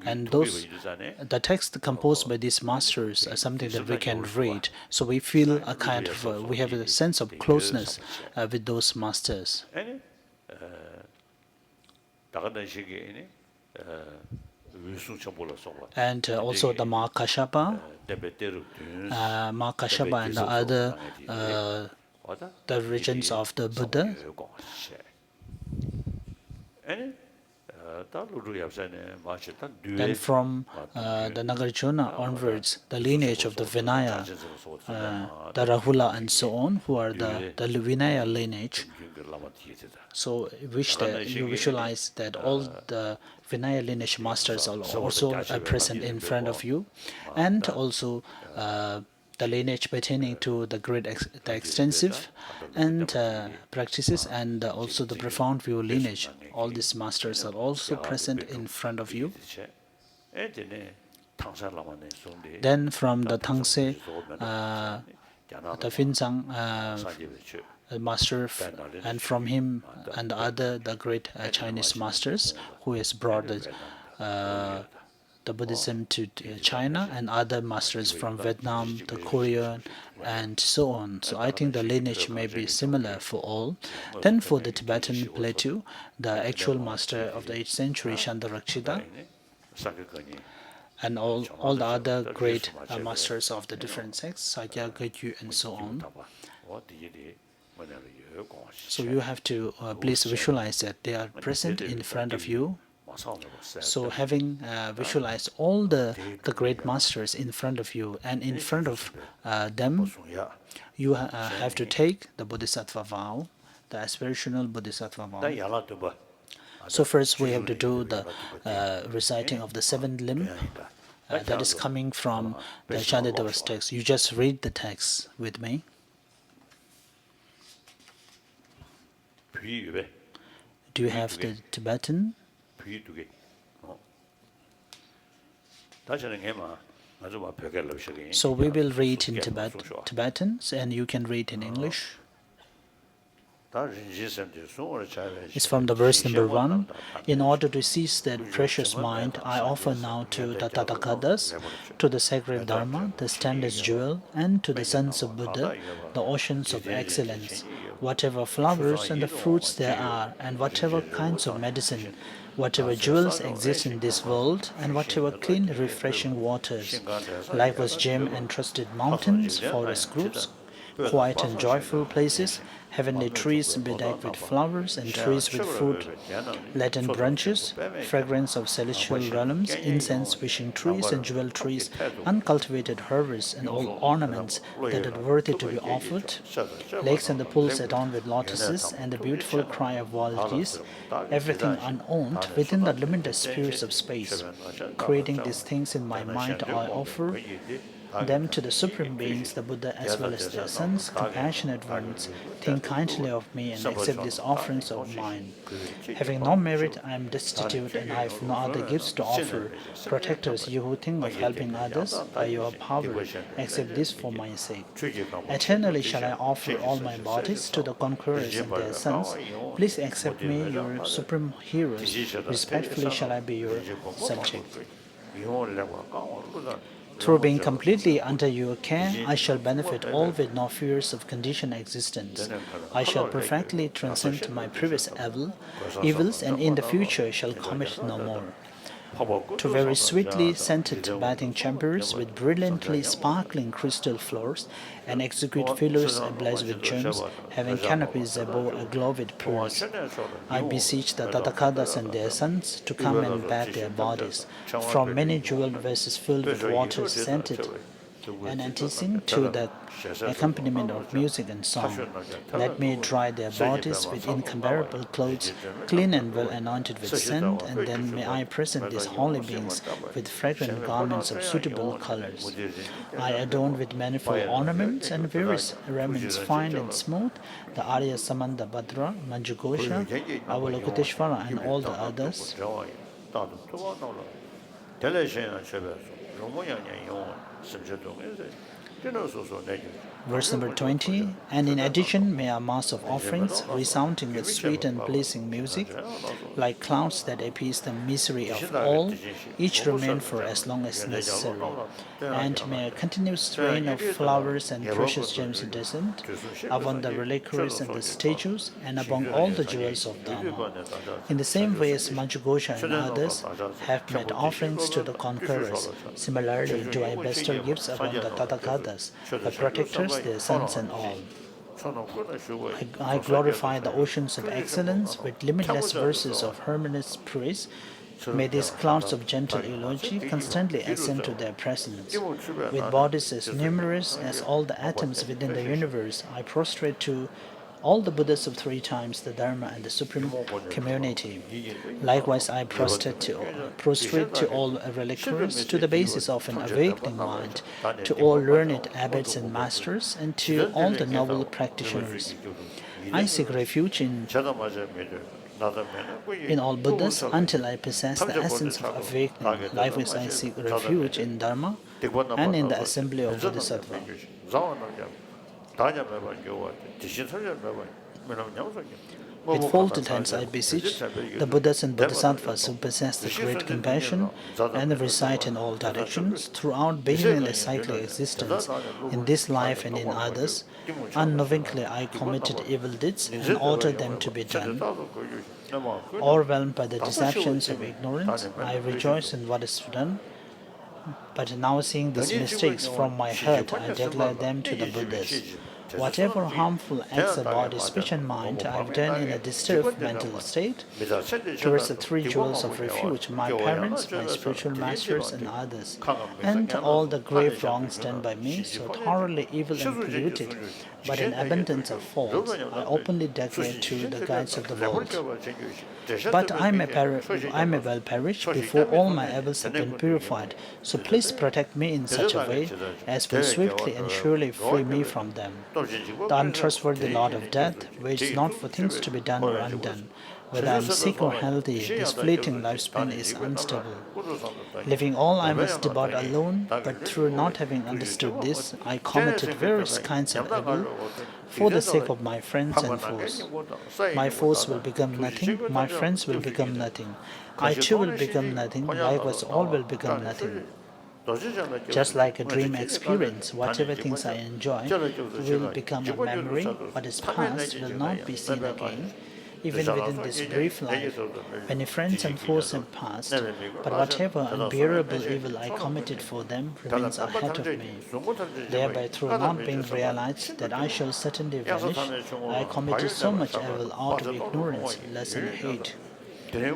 And the text composed by these masters are something that we can read. So we feel a kind of, we have a sense of closeness with those masters. And also the Mahakashapa, and the other the regions of the Buddha. Then from the Nagarjuna onwards, the lineage of the Vinaya, the Rahula and so on, who are the Vinaya lineage. So you visualize that all the Vinaya lineage masters are also present in front of you, and also the lineage pertaining to the great, the extensive and practices, and also the profound view lineage. All these masters are also present in front of you. Then from the Tangse, the Finzang master, and from him and the great Chinese masters who has brought the Buddhism to China, and other masters from Vietnam, the Korean, and so on. So I think the lineage may be similar for all. Then for the Tibetan plateau, the actual master of the 8th century, Shandarakshita, and all the other great masters of the different sects, Sakya, Gakyu, and so on. So you have to please visualize that they are present in front of you. So having visualized all the great masters in front of you, and in front of them, you have to take the Bodhisattva vow, the aspirational Bodhisattva vow. So first we have to do the reciting of the 7th limb. That is coming from the Shandadava's text. You just read the text with me. Do you have the Tibetan? So we will read in Tibetan, and you can read in English. It's from the verse number 1. In order to seize that precious mind, I offer now to the Tathagatas, to the sacred Dharma, the standard jewel, and to the sons of Buddha, the oceans of excellence, whatever flowers and the fruits there are, and whatever kinds of medicine, whatever jewels exist in this world, and whatever clean, refreshing waters, likewise gem entrusted mountains, forest groups, quiet and joyful places, heavenly trees bedecked with flowers, and trees with fruit, laden branches, fragrance of celestial realms, incense-wishing trees and jewel trees, uncultivated herbs, and all ornaments that are worthy to be offered, lakes and the pools adorned with lotuses, and the beautiful cry of wild geese, everything unowned within the limitless spheres of space. Creating these things in my mind, I offer them to the Supreme Beings, the Buddha, as well as their sons, compassionate ones. Think kindly of me and accept these offerings of mine. Having no merit, I am destitute, and I have no other gifts to offer. Protectors, you who think of helping others by your power, accept this for my sake. Eternally shall I offer all my bodies to the conquerors and their sons. Please accept me, your supreme heroes. Respectfully shall I be your subject. Through being completely under your care, I shall benefit all with no fears of conditioned existence. I shall perfectly transcend my previous evils, and in the future shall commit no more. To very sweetly scented bathing chambers with brilliantly sparkling crystal floors, and execute pillars ablaze with gems, having canopies above aglow with pearls. I beseech the Tathagatas and their sons to come and bathe their bodies, from many jeweled vases filled with water scented and anticing to the accompaniment of music and song. Let me dry their bodies with incomparable clothes, clean and well anointed with scent, and then may I present these holy beings with fragrant garments of suitable colors. I adorn with manifold ornaments and various raiments fine and smooth, the Arya Samanda Bhadra, Manjughosha, Avalokiteshvara, and all the others. Verse number 20, and in addition may a mass of offerings resounding with sweet and pleasing music, like clouds that appease the misery of all, each remain for as long as necessary. And may a continuous rain of flowers and precious gems descend upon the reliquaries and the statues, and upon all the jewels of Dharma. In the same way as Manjushri and others have made offerings to the conquerors, similarly do I bestow gifts upon the Tathagatas, the protectors, their sons and all. I glorify the oceans of excellence with limitless verses of harmonious praise. May these clouds of gentle eulogy constantly ascend to their presence. With bodies as numerous as all the atoms within the universe, I prostrate to all the Buddhas of three times, the Dharma and the Supreme Community. Likewise, I prostrate to all reliquaries, to the basis of an awakening mind, to all learned abbots and masters, and to all the noble practitioners. I seek refuge in all Buddhas until I possess the essence of awakening. Likewise, I seek refuge in Dharma and in the assembly of Bodhisattva. With folded hands I beseech the Buddhas and Bodhisattvas who possess the great compassion and reside in all directions throughout beginningless cyclic existence in this life and in others. Unknowingly I committed evil deeds and ordered them to be done. Overwhelmed by the deceptions of ignorance, I rejoice in what is done. But now seeing these mistakes from my heart, I declare them to the Buddhas. Whatever harmful acts of body, speech, and mind I have done in a disturbed mental state towards the three jewels of refuge, my parents, my spiritual masters, and others, and all the grave wrongs done by me, so thoroughly evil and polluted, but in abundance of faults, I openly declare to the guides of the world. But I may well perish before all my evils have been purified, so please protect me in such a way as will swiftly and surely free me from them. The untrustworthy Lord of Death waits not for things to be done or undone. Whether I am sick or healthy, this fleeting lifespan is unstable. Living all I must depart alone, but through not having understood this, I committed various kinds of evil for the sake of my friends and foes. My foes will become nothing, my friends will become nothing. I too will become nothing, likewise all will become nothing. Just like a dream experience, whatever things I enjoy will become a memory. What is past will not be seen again. Even within this brief life, many friends and foes have passed, but whatever unbearable evil I committed for them remains ahead of me. Thereby, through not being realized that I shall certainly vanish, I committed so much evil out of ignorance, lust, and hate.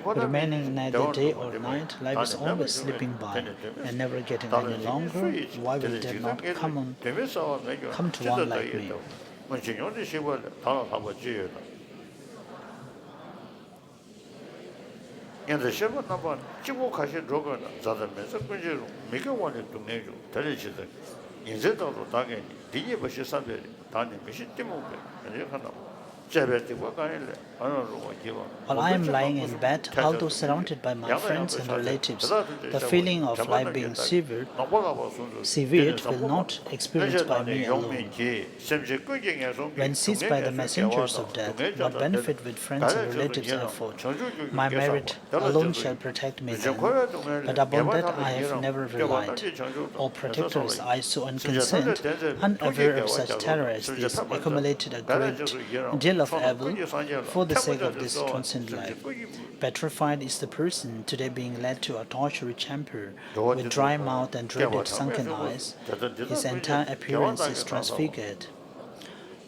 Remaining neither day or night, life is always slipping by and never getting any longer. Why will death not come to one like me? yanzu sheba naba chibu kashi droga na zada mensa kunje ru mika wani dungne ru tali chida yinze dado dage diye bashi sabe dani mishi timu be ane khana While I am lying in bed, although surrounded by my friends and relatives, the feeling of life being severed will not experienced by me alone. When seized by the messengers of death, what benefit with friends and relatives afford? My merit alone shall protect me then, but upon that I have never relied. O protectors, I so unconcerned, unaware of such terror as this, accumulated a great deal of evil for the sake of this transient life. Petrified is the person today being led to a torture chamber with dry mouth and dreaded sunken eyes. His entire appearance is transfigured.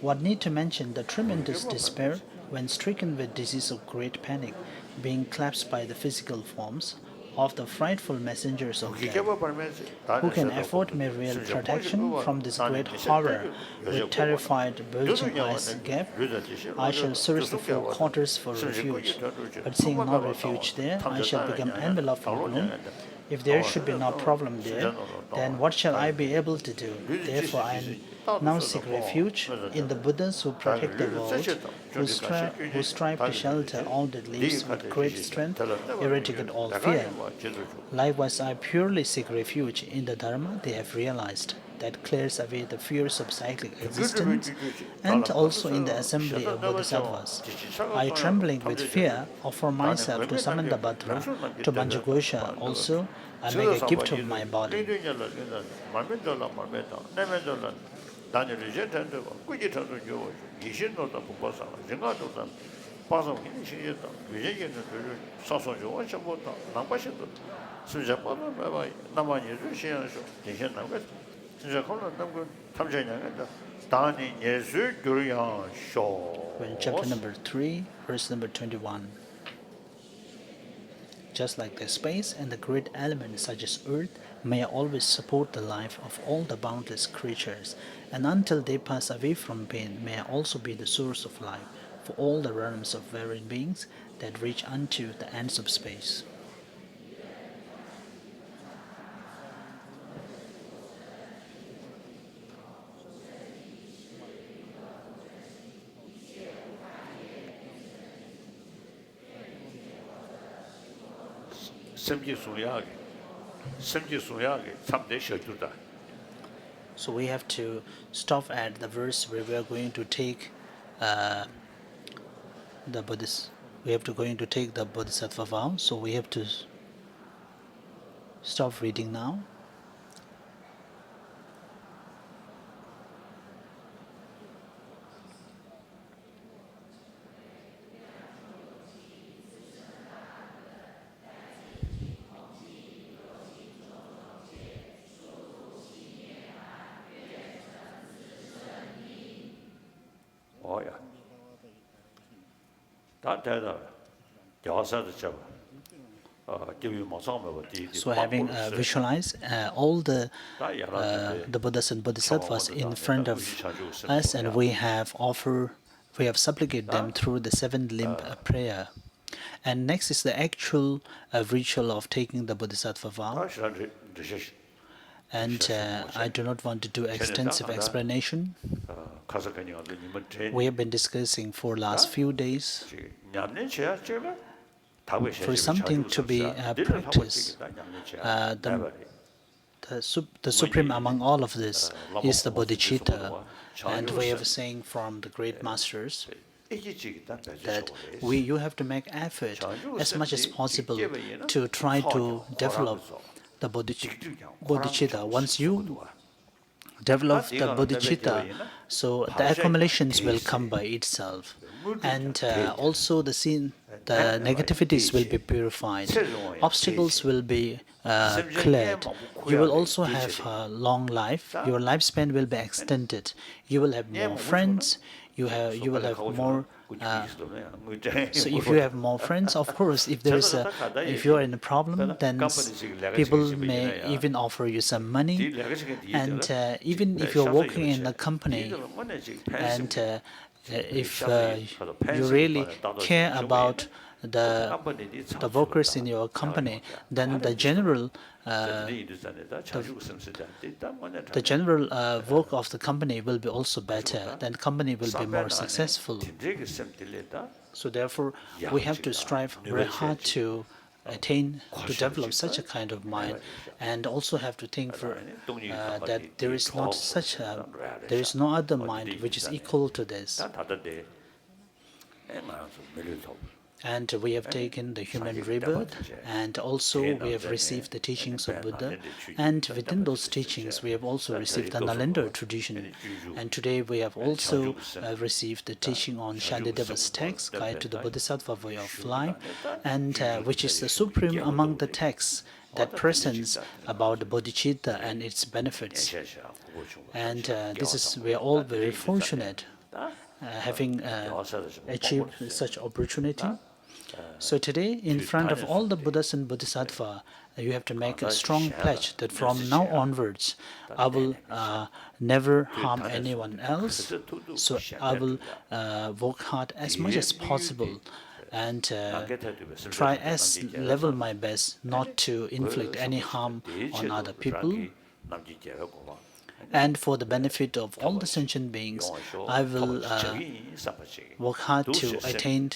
What need to mention the tremendous despair when stricken with disease of great panic, being collapsed by the physical forms of the frightful messengers of death. Who can afford me real protection from this great horror? With terrified, bulging eyes gap, I shall search the four quarters for refuge. But seeing no refuge there, I shall become enveloped in gloom, If there should be no problem there, then what shall I be able to do? Therefore, I now seek refuge in the Buddhas who protect the world, who strive to shelter all that lives with great strength, eradicate all fear. Likewise, I purely seek refuge in the Dharma they have realized, that clears away the fears of cyclic existence, and also in the assembly of Bodhisattvas. I, trembling with fear, offer myself to Samandabhadra, to Manjughosha also. I make a gift of my body. We're in chapter number 3, verse number 21. Just like the space and the great elements such as earth may always support the life of all the boundless creatures, and until they pass away from pain may also be the source of life for all the realms of varying beings that reach unto the ends of space. So we have to stop at the verse where we are going to take the Buddhist. We have to going to take the Bodhisattva vow. So we have to stop reading now. So having visualized all the Buddhas and Bodhisattvas in front of us, and we have supplicated them through the seven limb prayer. And next is the actual ritual of taking the Bodhisattva vow. And I do not want to do extensive explanation. We have been discussing for last few days. For something to be practiced, the supreme among all of this is the bodhicitta. And we have a saying from the great masters that you have to make effort as much as possible to try to develop the bodhicitta. Once you develop the bodhicitta, so the accumulations will come by itself, and also the negativities will be purified, obstacles will be cleared. You will also have a long life. Your lifespan will be extended. You will have more friends. You will have more. So if you have more friends, of course, if you are in a problem, then people may even offer you some money. And even if you're working in a company, and if you really care about the workers in your company, then the general work of the company will be also better. Then company will be more successful. So therefore, we have to strive very hard to develop such a kind of mind, and also have to think that there is no other mind which is equal to this. And we have taken the human rebirth, and also we have received the teachings of Buddha, and within those teachings we have also received the Nalanda tradition. And today we have also received the teaching on Shantideva's text, Guide to the Bodhisattva Way of Life, and which is the supreme among the texts that presents about the bodhicitta and its benefits. And we are all very fortunate having achieved such opportunity. So today, in front of all the Buddhas and Bodhisattvas, you have to make a strong pledge that from now onwards, I will never harm anyone else. So I will work hard as much as possible and try as level my best not to inflict any harm on other people. And for the benefit of all the sentient beings, I will work hard to attain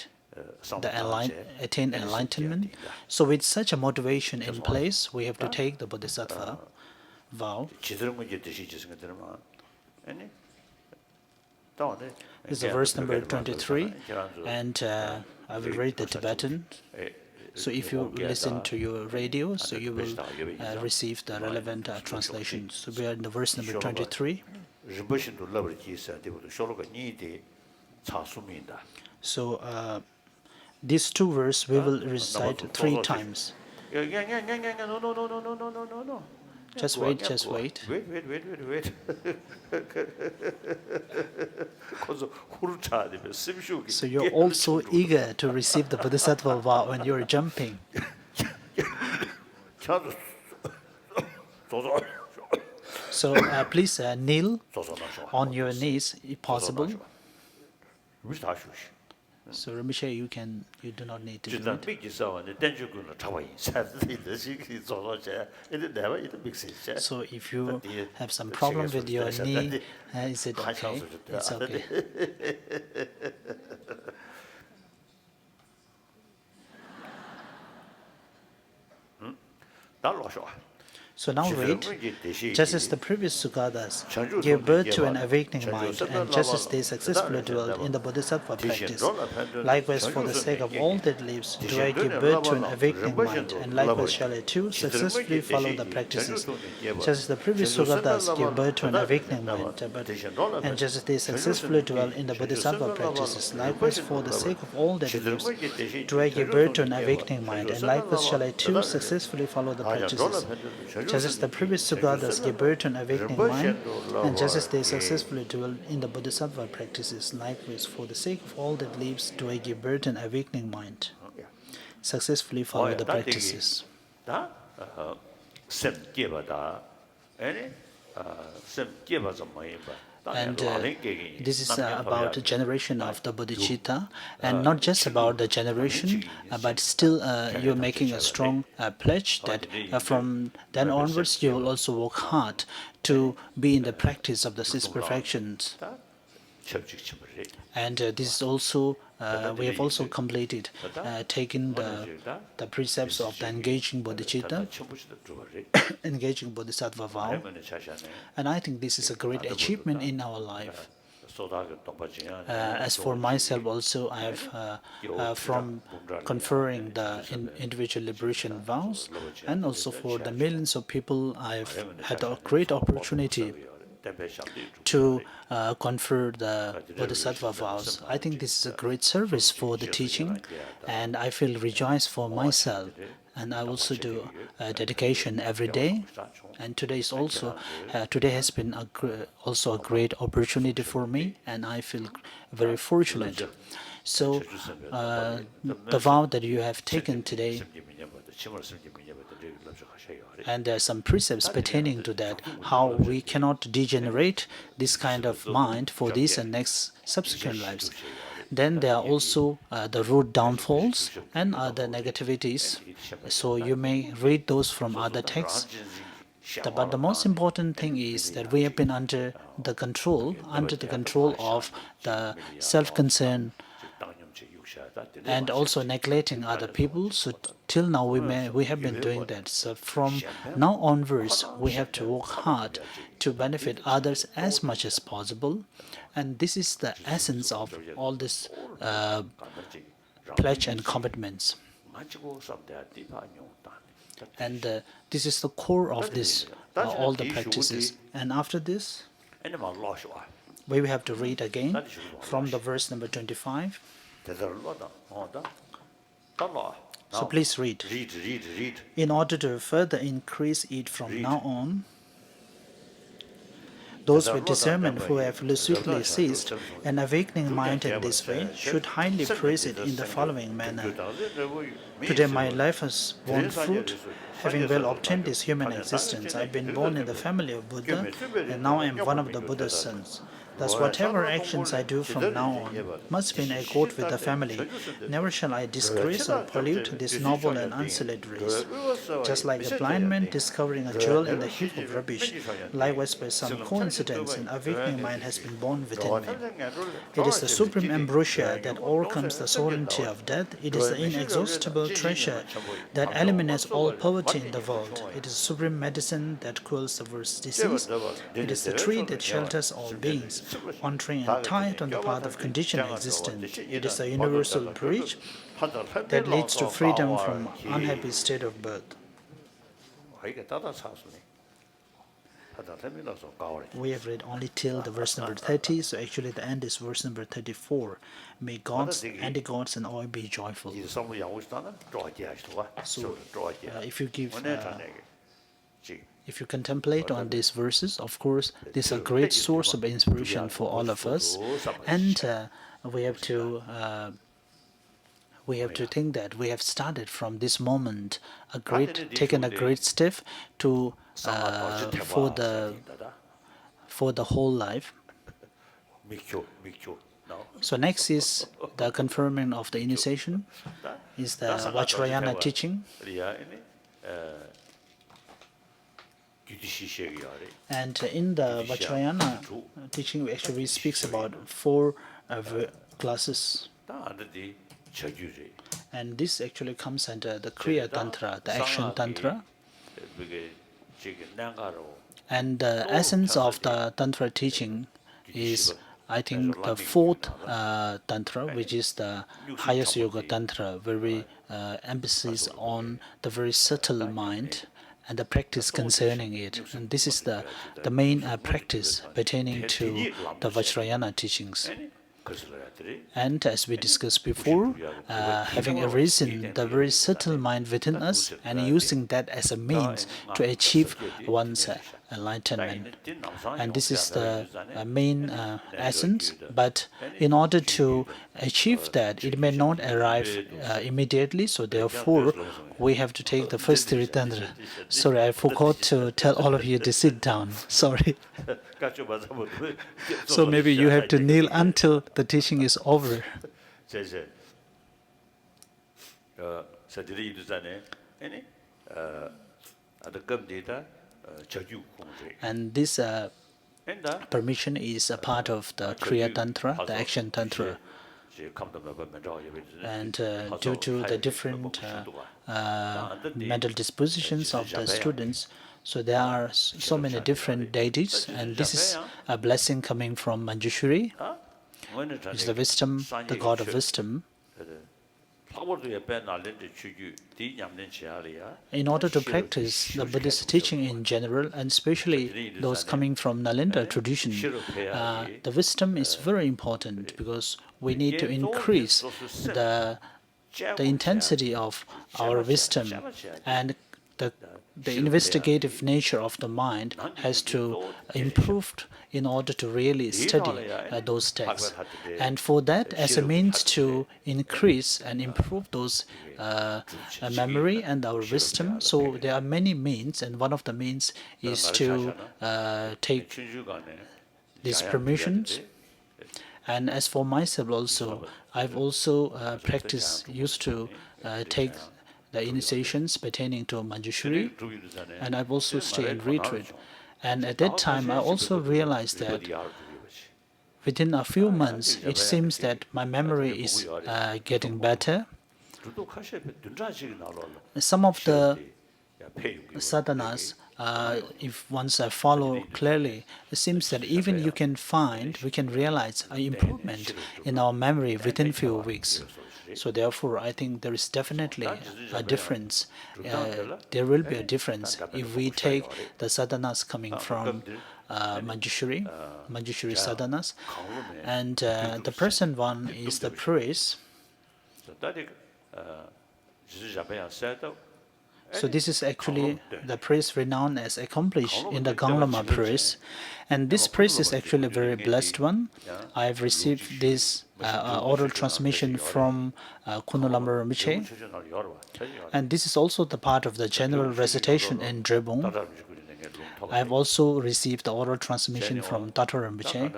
enlightenment. So with such a motivation in place, we have to take the Bodhisattva vow. This is verse number 23, and I will read the Tibetan. So if you listen to your radio, so you will receive the relevant translation. So we are in the verse number 23. So these two verses we will recite 3 times. Just wait, just wait. So you're also eager to receive the Bodhisattva vow when you're jumping. So please kneel on your knees if possible. So Ramesh, you do not need to do it. So if you have some problem with your knee, is it okay? It's okay. So now read, just as the previous Sukhadas gave birth to an awakening mind, and just as they successfully dwelled in the Bodhisattva practice, likewise for the sake of all that lives, do I give birth to an awakening mind, and likewise shall I too successfully follow the practices. Just as the previous Sukhadas gave birth to an awakening mind, and just as they successfully dwell in the Bodhisattva practices, likewise for the sake of all that lives, do I give birth to an awakening mind, and likewise shall I too successfully follow the practices. Just as the previous Sukhadas gave birth to an awakening mind, and just as they successfully dwell in the Bodhisattva practices, likewise for the sake of all that lives, do I give birth to an awakening mind. Successfully follow the practices. And this is about the generation of the bodhicitta, and not just about the generation, but still you're making a strong pledge that from then onwards you will also work hard to be in the practice of the 6 perfections. And this is also, we have also completed taking the precepts of the engaging bodhicitta, engaging bodhisattva vow. And I think this is a great achievement in our life. As for myself also, I have from conferring the individual liberation vows, and also for the millions of people, I've had a great opportunity to confer the Bodhisattva vows. I think this is a great service for the teaching, and I feel rejoiced for myself. And I also do dedication every day. And today is also today has been also a great opportunity for me, and I feel very fortunate. So the vow that you have taken today, and there are some precepts pertaining to that, how we cannot degenerate this kind of mind for this and next subsequent lives. Then there are also the root downfalls and other negativities. So you may read those from other texts. But the most important thing is that we have been under the control of the self-concern and also neglecting other people. So till now we have been doing that. So from now onwards, we have to work hard to benefit others as much as possible. And this is the essence of all this pledge and commitments. And this is the core of this, all the practices. And after this, we will have to read again from the verse number 25. So please read. In order to further increase it from now on, those with discernment who have lucidly seized an awakening mind in this way should highly praise it in the following manner. Today my life has borne fruit, having well obtained this human existence. I've been born in the family of Buddha, and now I am one of the Buddha's sons. Thus, whatever actions I do from now on must be in accord with the family. Never shall I disgrace or pollute this noble and unsullied race. Just like a blind man discovering a jewel in the heap of rubbish, likewise by some coincidence an awakening mind has been born within me. It is the supreme ambrosia that overcomes the sovereignty of death. It is the inexhaustible treasure that eliminates all poverty in the world. It is the supreme medicine that cures the worst disease. It is the tree that shelters all beings, wandering and tied on the path of conditioned existence. It is the universal bridge that leads to freedom from unhappy state of birth. We have read only till the verse number 30, so actually the end is verse number 34. May gods, anti-gods, and all be joyful. So, if you contemplate on these verses, of course, this is a great source of inspiration for all of us, and we have to think that we have started from this moment taken a great step to for the whole life. So next is the confirming of the initiation, is the Vajrayana teaching. And in the Vajrayana teaching, we speaks about 4 classes. And this actually comes under the Kriya Tantra, the action Tantra. And the essence of the Tantra teaching is, I think, the 4th Tantra, which is the highest Yoga Tantra, where we emphasis on the very subtle mind and the practice concerning it. And this is the main practice pertaining to the Vajrayana teachings. And as we discussed before, having arisen the very subtle mind within us and using that as a means to achieve one's enlightenment. And this is the main essence. But in order to achieve that, it may not arrive immediately. So therefore, we have to take the first 3 tantra. Sorry, I forgot to tell all of you to sit down. Sorry. So maybe you have to kneel until the teaching is over. And this permission is a part of the Kriya Tantra, the action Tantra. And due to the different mental dispositions of the students, so there are so many different deities, and this is a blessing coming from Manjushri, which is the wisdom, the god of wisdom. In order to practice the Buddhist teaching in general, and especially those coming from Nalinda tradition, the wisdom is very important because we need to increase the intensity of our wisdom, and the investigative nature of the mind has to improve in order to really study those texts. And for that, as a means to increase and improve those memory and our wisdom, so there are many means, and one of the means is to take these permissions. And as for myself also, I've also used to take the initiations pertaining to Manjushri, and I've also stayed in retreat. And at that time, I also realized that within a few months, it seems that my memory is getting better. Some of the sadhanas, if once I follow clearly, it seems that even we can realize an improvement in our memory within few weeks. So therefore, I think there is definitely a difference. There will be a difference if we take the sadhanas coming from Manjushri sadhanas, and the present one is the praise. So this is actually the praise renowned as accomplished in the Ganglama praise. And this praise is actually a very blessed one. I have received this oral transmission from Kunulamba Rinpoche. And this is also the part of the general recitation in Drebung. I have also received the oral transmission from Tato Rinpoche.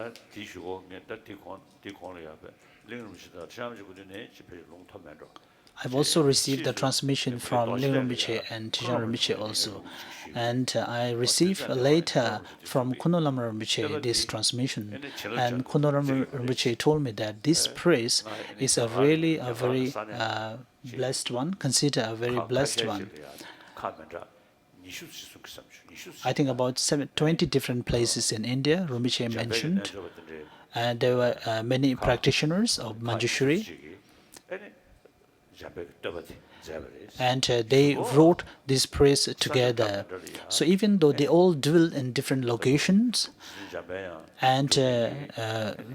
I've also received the transmission from Leng Rinpoche and Tijan Rinpoche also. And I received later from Kunolam Rinpoche this transmission. And Kunolam Rinpoche told me that this praise is a really a very blessed one, consider a very blessed one. I think about 20 different places in India, Rinpoche mentioned. And there were many practitioners of Manjushri. And they wrote this praise together. So even though they all dwell in different locations and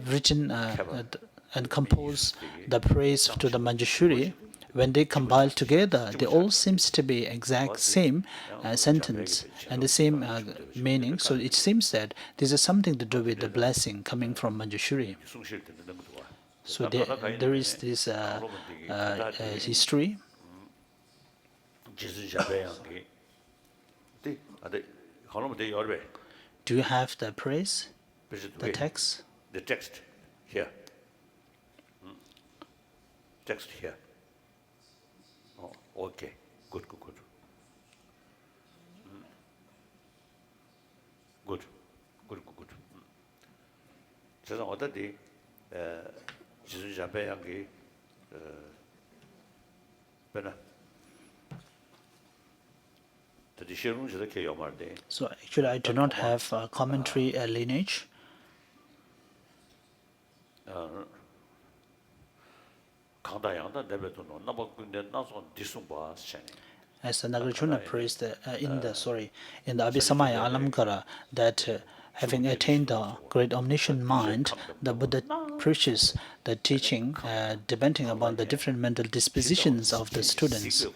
written and composed the praise to the Manjushri, when they compile together, they all seems to be exact same sentence and the same meaning. So it seems that this is something to do with the blessing coming from Manjushri. So there is this history. Do you have the praise? The text? The text here. Text here. Oh, okay. Good. Good. 저는 어디 지수 잡아야기 배나 So actually I do not have a commentary lineage. As the Nagarjuna praised in the Abhisamaya Alamkara that having attained the great omniscient mind, the Buddha preaches the teaching depending upon the different mental dispositions of the students.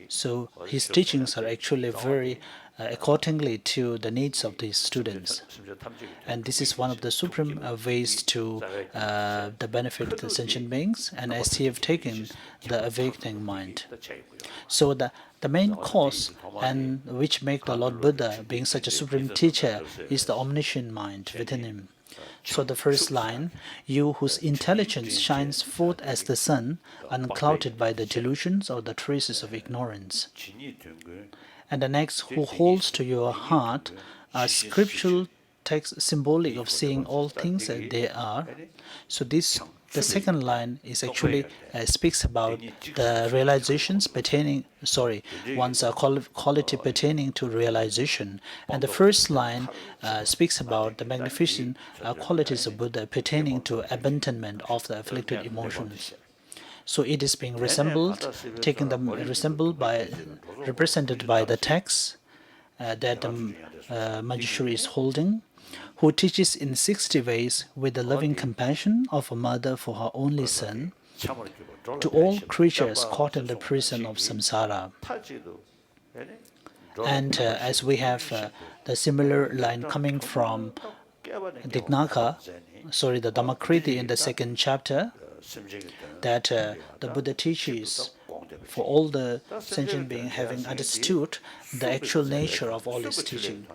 So his teachings are actually very accordingly to the needs of these students. And this is one of the supreme ways to the benefit the sentient beings, and as they have taken the awakening mind. So the main cause and which make the Lord Buddha being such a supreme teacher is the omniscient mind within him. So the first line, you whose intelligence shines forth as the sun, unclouded by the delusions or the traces of ignorance. And the next, who holds to your heart a scriptural text symbolic of seeing all things as they are. So this, the second line is actually speaks about the realizations pertaining, one's quality pertaining to realization. And the first line speaks about the magnificent qualities of Buddha pertaining to abandonment of the afflicted emotions. So it is being represented by the text that Manjushri is holding, who teaches in 60 ways with the loving compassion of a mother for her only son, to all creatures caught in the prison of samsara. And as we have the similar line coming from Dignaka, the Dhammakriti in the second chapter, that the Buddha teaches for all the sentient beings having understood the actual nature of all his teaching.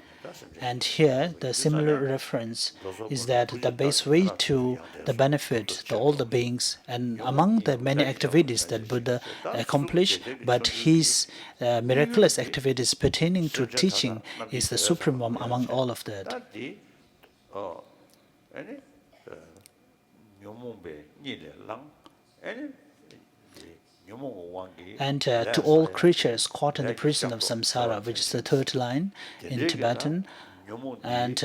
And here the similar reference is that the base way to the benefit all the beings, and among the many activities that Buddha accomplished, but his miraculous activities pertaining to teaching is the supreme one among all of that. And to all creatures caught in the prison of samsara, which is the third line in Tibetan, and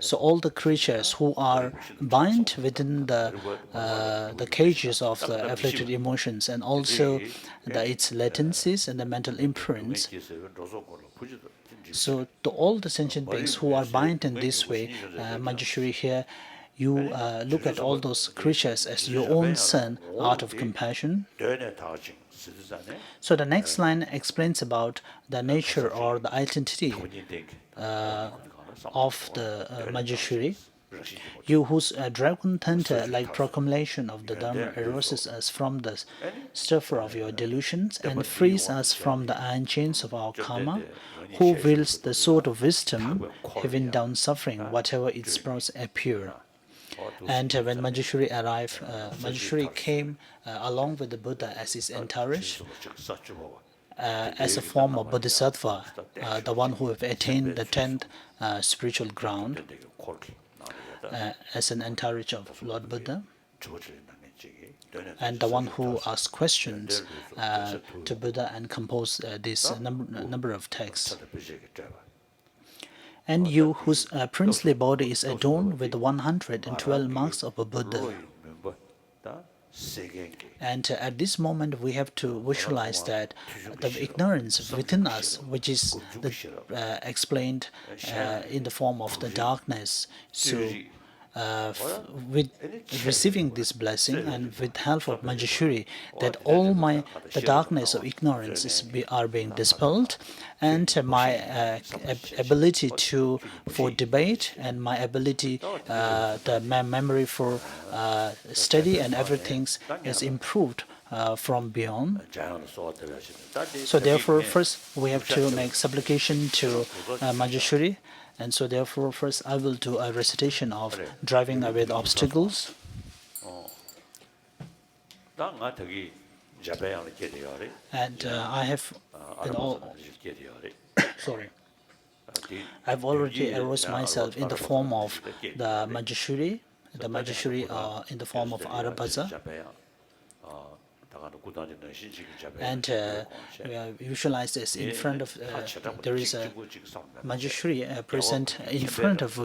so all the creatures who are bound within the cages of the afflicted emotions, and also its latencies and the mental imprints. So to all the sentient beings who are bound in this way, Manjushri here, you look at all those creatures as your own son out of compassion. So the next line explains about the nature or the identity of the Manjushri. You whose dragon thunder like proclamation of the Dharma arises us from the stuffer of your delusions and frees us from the iron chains of our karma, who wields the sword of wisdom, having down suffering whatever its sprouts appear. And when Manjushri arrived, Manjushri came along with the Buddha as his entourage, as a form of Bodhisattva, the one who have attained the 10th spiritual ground, as an entourage of Lord Buddha, and the one who asks questions to Buddha and composed this number of texts. And you, whose princely body is adorned with 112 marks of a Buddha. And at this moment, we have to visualize that the ignorance within us, which is explained in the form of the darkness, so with receiving this blessing and with help of Manjushri, that all the darkness of ignorance are being dispelled, and my ability for debate and my ability, the memory for study and everything is improved from beyond. So therefore, first we have to make supplication to Manjushri. And so therefore, first I will do a recitation of driving away the obstacles. And I have I've already aroused myself in the form of the Manjushri in the form of Arabhaza. And visualize this in front of there is a Manjushri present in front of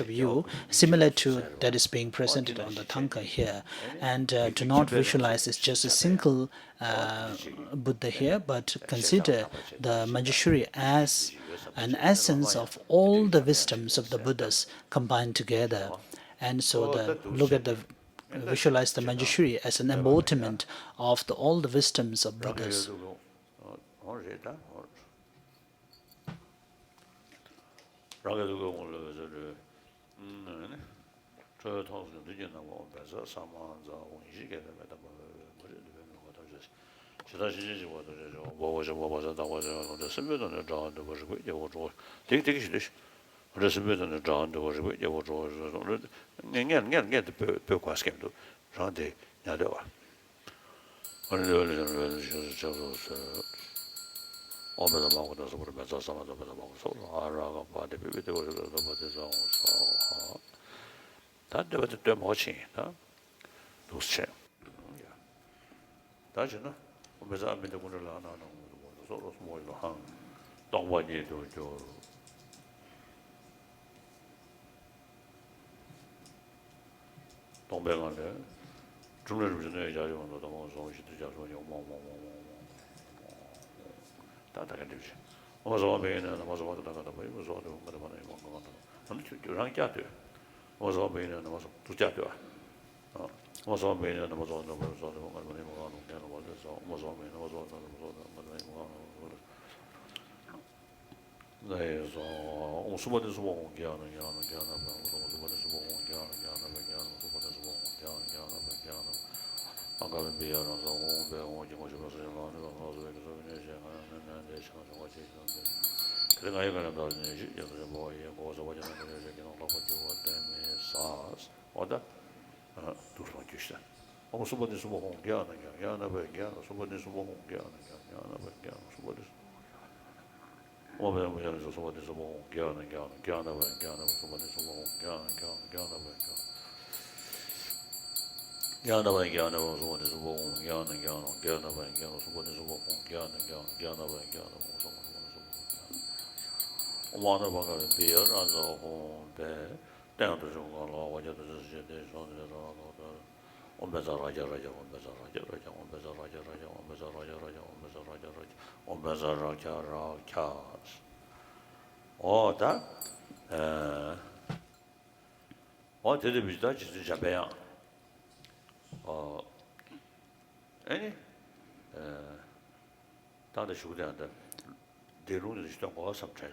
you, similar to that is being presented on the tanka here. And do not visualize it's just a single Buddha here, but consider the Manjushri as an essence of all the wisdoms of the Buddhas combined together. And so visualize the Manjushri as an embodiment of all the wisdoms of Buddhas.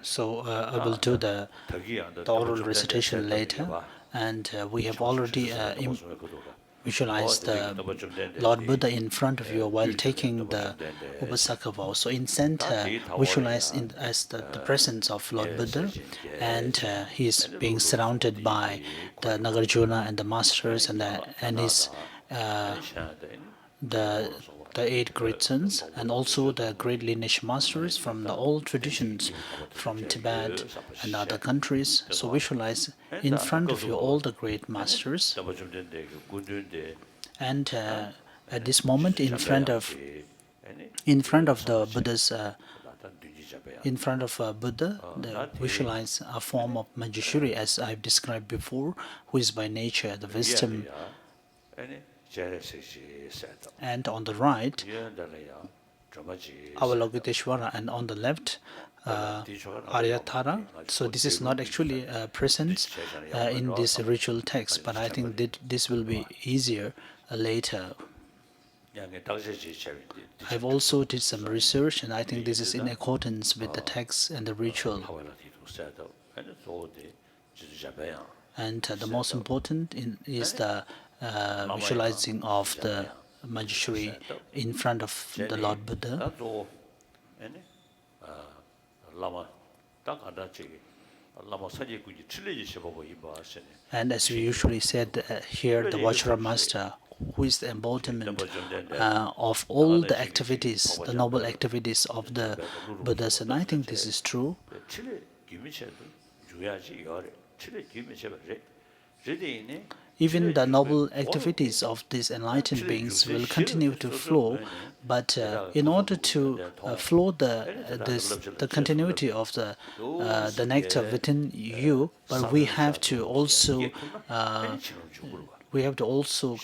So I will do the oral recitation later, and we have already visualized the Lord Buddha in front of you while taking the Upasaka vow. So in center, visualize as the presence of Lord Buddha, and he is being surrounded by the Nagarjuna and the masters and his the eight great sons, and also the great lineage masters from the old traditions from Tibet and other countries. So visualize in front of you all the great masters, and at this moment in front of the Buddha's in front of Buddha, visualize a form of Manjushri, as I've described before, who is by nature the wisdom. And on the right, Avalokiteshvara, and on the left, Aryatara. So this is not actually present in this ritual text, but I think that this will be easier later. I've also did some research, and I think this is in accordance with the text and the ritual. And the most important is the visualizing of the Manjushri in front of the Lord Buddha. And as we usually said here, the Vajra Master, who is the embodiment of all the activities, the noble activities of the Buddhas, and I think this is true. Even the noble activities of these enlightened beings will continue to flow, but in order to flow the continuity of the nectar within you, but we have to also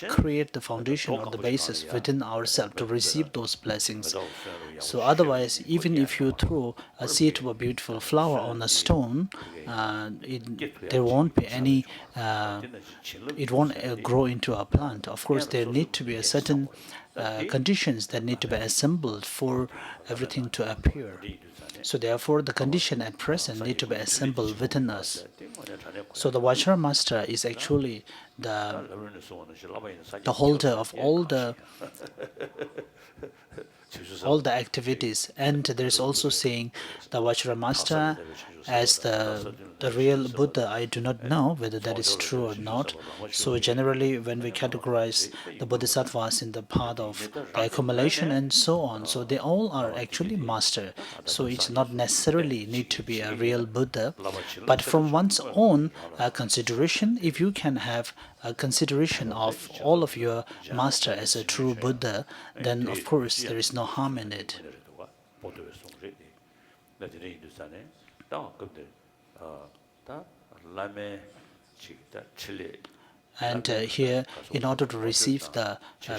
create the foundation or the basis within ourselves to receive those blessings. So otherwise, even if you throw a seed of a beautiful flower on a stone, there won't be any, it won't grow into a plant. Of course, there need to be a certain conditions that need to be assembled for everything to appear. So therefore, the condition at present need to be assembled within us. So the Vajra Master is actually the holder of all the activities, and there is also saying the Vajra Master as the real Buddha. I do not know whether that is true or not. So generally, when we categorize the Bodhisattvas in the path of the accumulation and so on, so they all are actually master. So it's not necessarily need to be a real Buddha, but from one's own consideration, if you can have a consideration of all of your master as a true Buddha, then of course there is no harm in it. And here, in order to receive the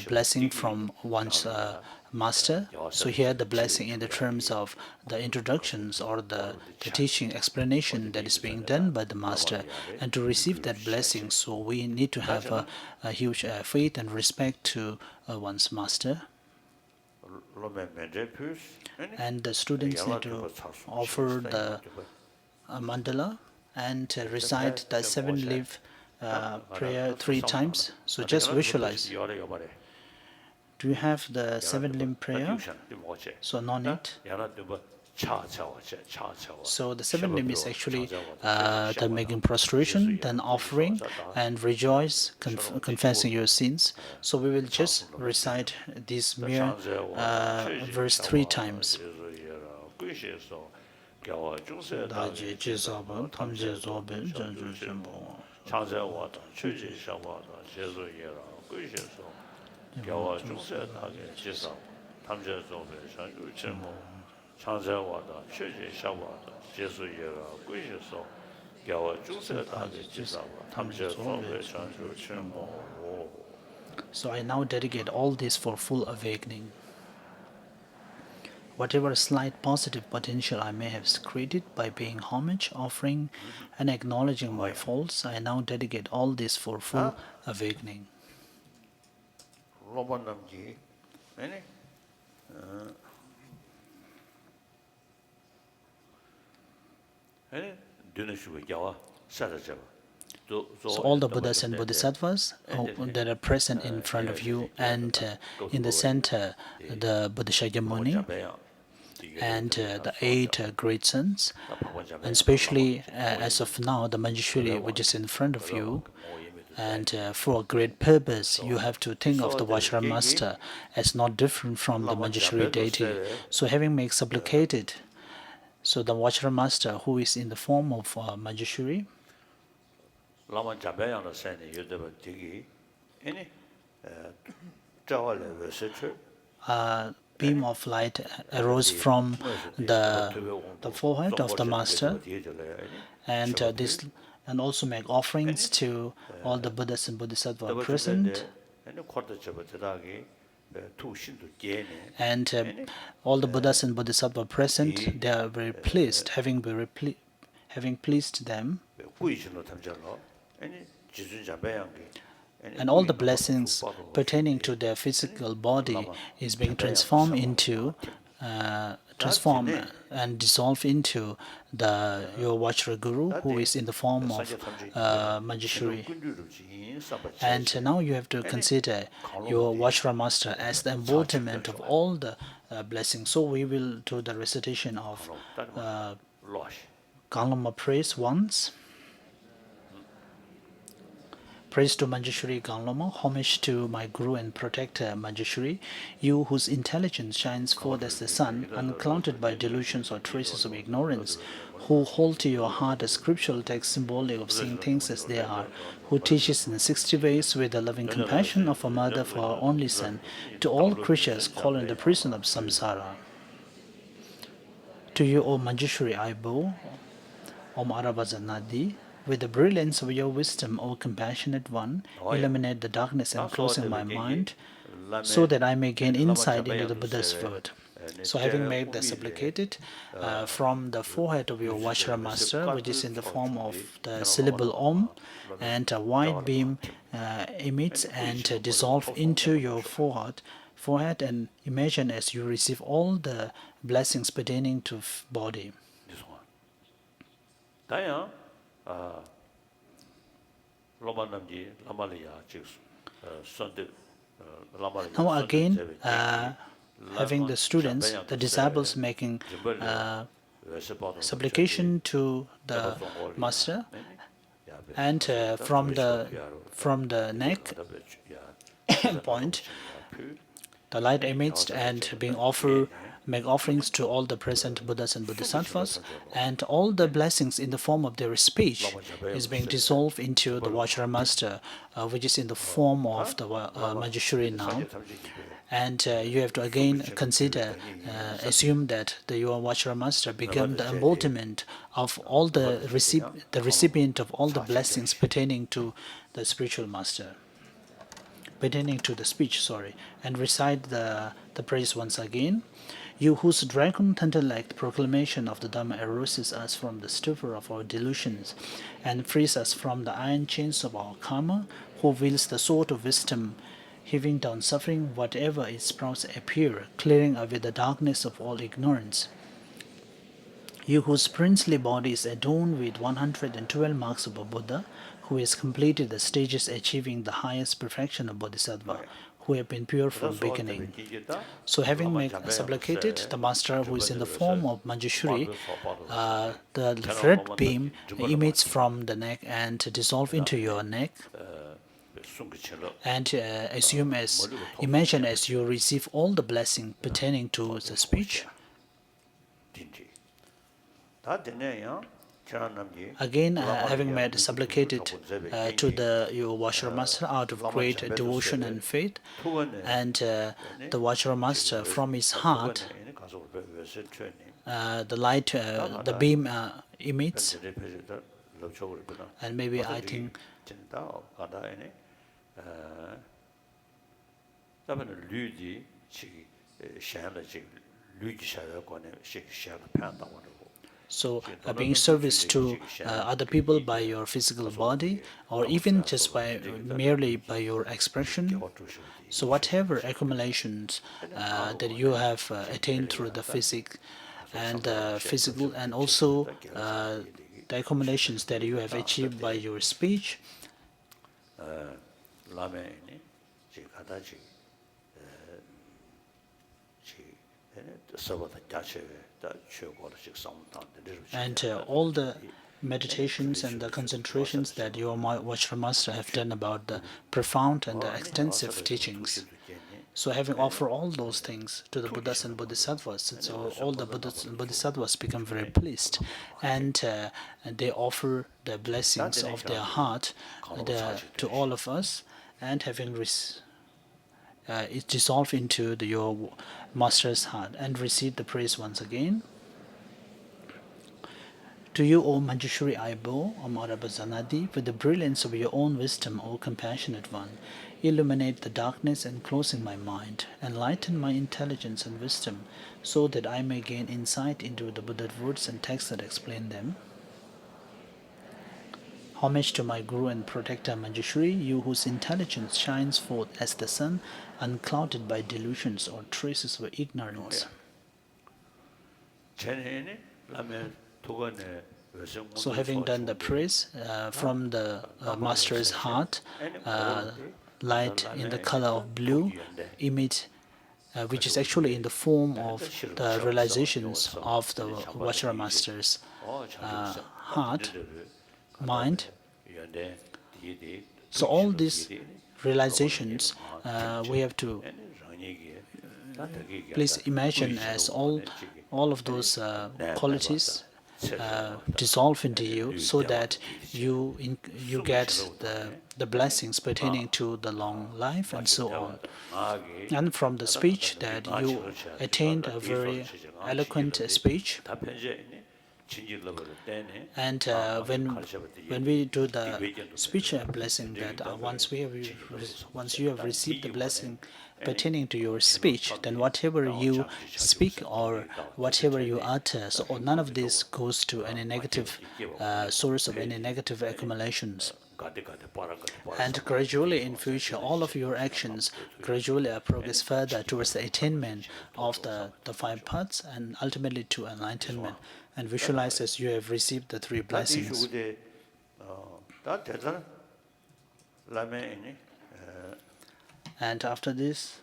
blessing from one's master, so here the blessing in the terms of the introductions or the teaching explanation that is being done by the master, and to receive that blessing, so we need to have a huge faith and respect to one's master. And the students need to offer the mandala and recite the 7-leaf prayer 3 times. So just visualize. Do you have the 7-limb prayer? So no need. So the 7-limb is actually the making prostration, then offering, and rejoice, confessing your sins. So we will just recite this mere verse 3 times. So I now dedicate all this for full awakening. Whatever slight positive potential I may have created by paying homage, offering, and acknowledging my faults, I now dedicate all this for full awakening. So all the Buddhas and Bodhisattvas that are present in front of you, and in the center, the Buddha Shakyamuni, and the 8 great sons, and especially as of now, the Manjushri, which is in front of you. And for a great purpose, you have to think of the Vajra Master as not different from the Manjushri deity. So having made supplicated, so the Vajra Master, who is in the form of Manjushri, a beam of light arose from the forehead of the Master, and and also make offerings to all the Buddhas and Bodhisattvas present. And all the Buddhas and Bodhisattvas present, they are very pleased, having pleased them. And all the blessings pertaining to their physical body is being transformed and dissolve into your Vajra Guru, who is in the form of Manjushri. And now you have to consider your Vajra Master as the embodiment of all the blessings. So we will do the recitation of Ganlama praise once. Praise to Manjushri Ganlama, homage to my Guru and Protector Manjushri, you whose intelligence shines forth as the sun, unclouded by delusions or traces of ignorance, who hold to your heart a scriptural text symbolic of seeing things as they are, who teaches in 60 ways with the loving compassion of a mother for her only son, to all creatures caught in the prison of samsara. To you, O Manjushri, I bow, Om Arabazanadi. With the brilliance of your wisdom, O compassionate one, illuminate the darkness enclosing my mind, so that I may gain insight into the Buddha's word. So having made the supplicated, from the forehead of your Vajra Master, which is in the form of the syllable Om, and a white beam emits and dissolves into your forehead, and imagine as you receive all the blessings pertaining to body. Now again, having the students, the disciples making supplication to the Master, and from the neck point, the light emits and make offerings to all the present Buddhas and Bodhisattvas, and all the blessings in the form of their speech is being dissolved into the Vajra Master, which is in the form of the Manjushri now. And you have to again consider, assume that your Vajra Master become the embodiment of all the recipient of all the blessings pertaining to the spiritual master. Pertaining to the speech, and recite the praise once again. You whose dragon thunder-like proclamation of the Dhamma arouses us from the stupor of our delusions and frees us from the iron chains of our karma, who wields the sword of wisdom, heaving down suffering whatever its sprouts appear, clearing away the darkness of all ignorance. You whose princely body is adorned with 112 marks of a Buddha, who has completed the stages achieving the highest perfection of Bodhisattva, who have been pure from beginning. So having supplicated the Master, who is in the form of Manjushri, the red beam emits from the neck and dissolve into your neck. And imagine as you receive all the blessing pertaining to the speech. Again, having supplicated to your Vajra Master out of great devotion and faith, and the Vajra Master from his heart, the light, the beam emits, and maybe I think so being service to other people by your physical body, or even just merely by your expression. So whatever accumulations that you have attained through the physical, and also the accumulations that you have achieved by your speech. And all the meditations and the concentrations that your Vajra Master have done about the profound and the extensive teachings. So having offered all those things to the Buddhas and Bodhisattvas, so all the Buddhas and Bodhisattvas become very pleased, and they offer the blessings of their heart to all of us, and having it dissolved into your Master's heart and receive the praise once again. To you, O Manjushri, I bow, O Marabazanadi, with the brilliance of your own wisdom, O compassionate one. Illuminate the darkness enclosing my mind, enlighten my intelligence and wisdom, so that I may gain insight into the Buddha words and texts that explain them. Homage to my Guru and Protector Manjushri, you whose intelligence shines forth as the sun, unclouded by delusions or traces of ignorance. So having done the praise from the Master's heart, light in the color of blue emit, which is actually in the form of the realizations of the Vajra Master's heart, mind. So all these realizations we have to please imagine as all of those qualities dissolve into you, so that you get the blessings pertaining to the long life and so on. And from the speech that you attained a very eloquent speech. And when we do the speech blessing, that once you have received the blessing pertaining to your speech, then whatever you speak or whatever you utter, so none of this goes to any negative source of any negative accumulations. And gradually in future, all of your actions gradually progress further towards the attainment of the five paths and ultimately to enlightenment. And visualize as you have received the three blessings. And after this,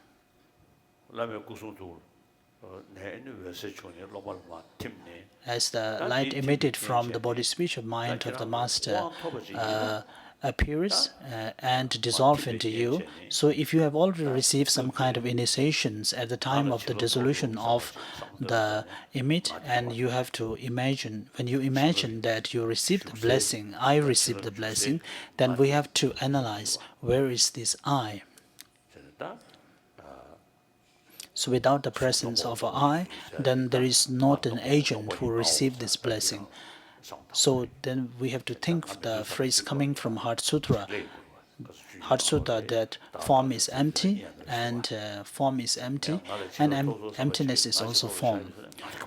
as the light emitted from the body speech of mind of the Master appears and dissolve into you. So if you have already received some kind of initiations at the time of the dissolution of the image, and you have to imagine, when you imagine that you received the blessing, I received the blessing, then we have to analyze, where is this I? So without the presence of an I, then there is not an agent who received this blessing. So then we have to think the phrase coming from Heart Sutra. Heart Sutra, that form is empty, and form is empty, and emptiness is also form.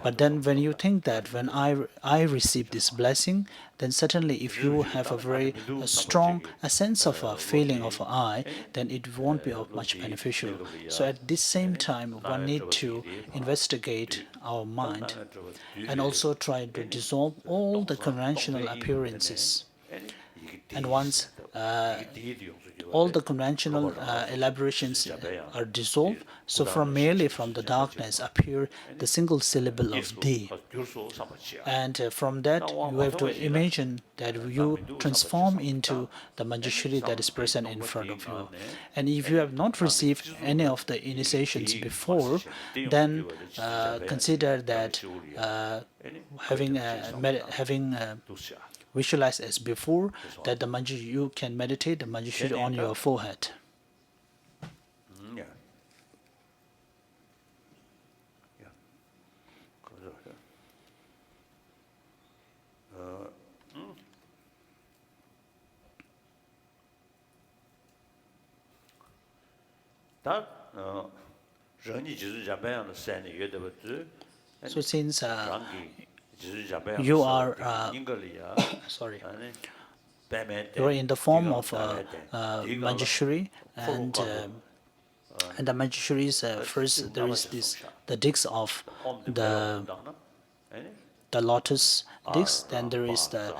But then when you think that when I receive this blessing, then certainly if you have a very strong sense of a feeling of I, then it won't be of much beneficial. So at this same time, one need to investigate our mind and also try to dissolve all the conventional appearances. And once all the conventional elaborations are dissolved, so merely from the darkness appear the single syllable of D. And from that, you have to imagine that you transform into the Manjushri that is present in front of you. And if you have not received any of the initiations before, then consider that having visualize as before that the Manjushri, you can meditate the Manjushri on your forehead. So since you are sorry, you are in the form of Manjushri, and the Manjushri is first there is the digs of the the lotus disc, then there is the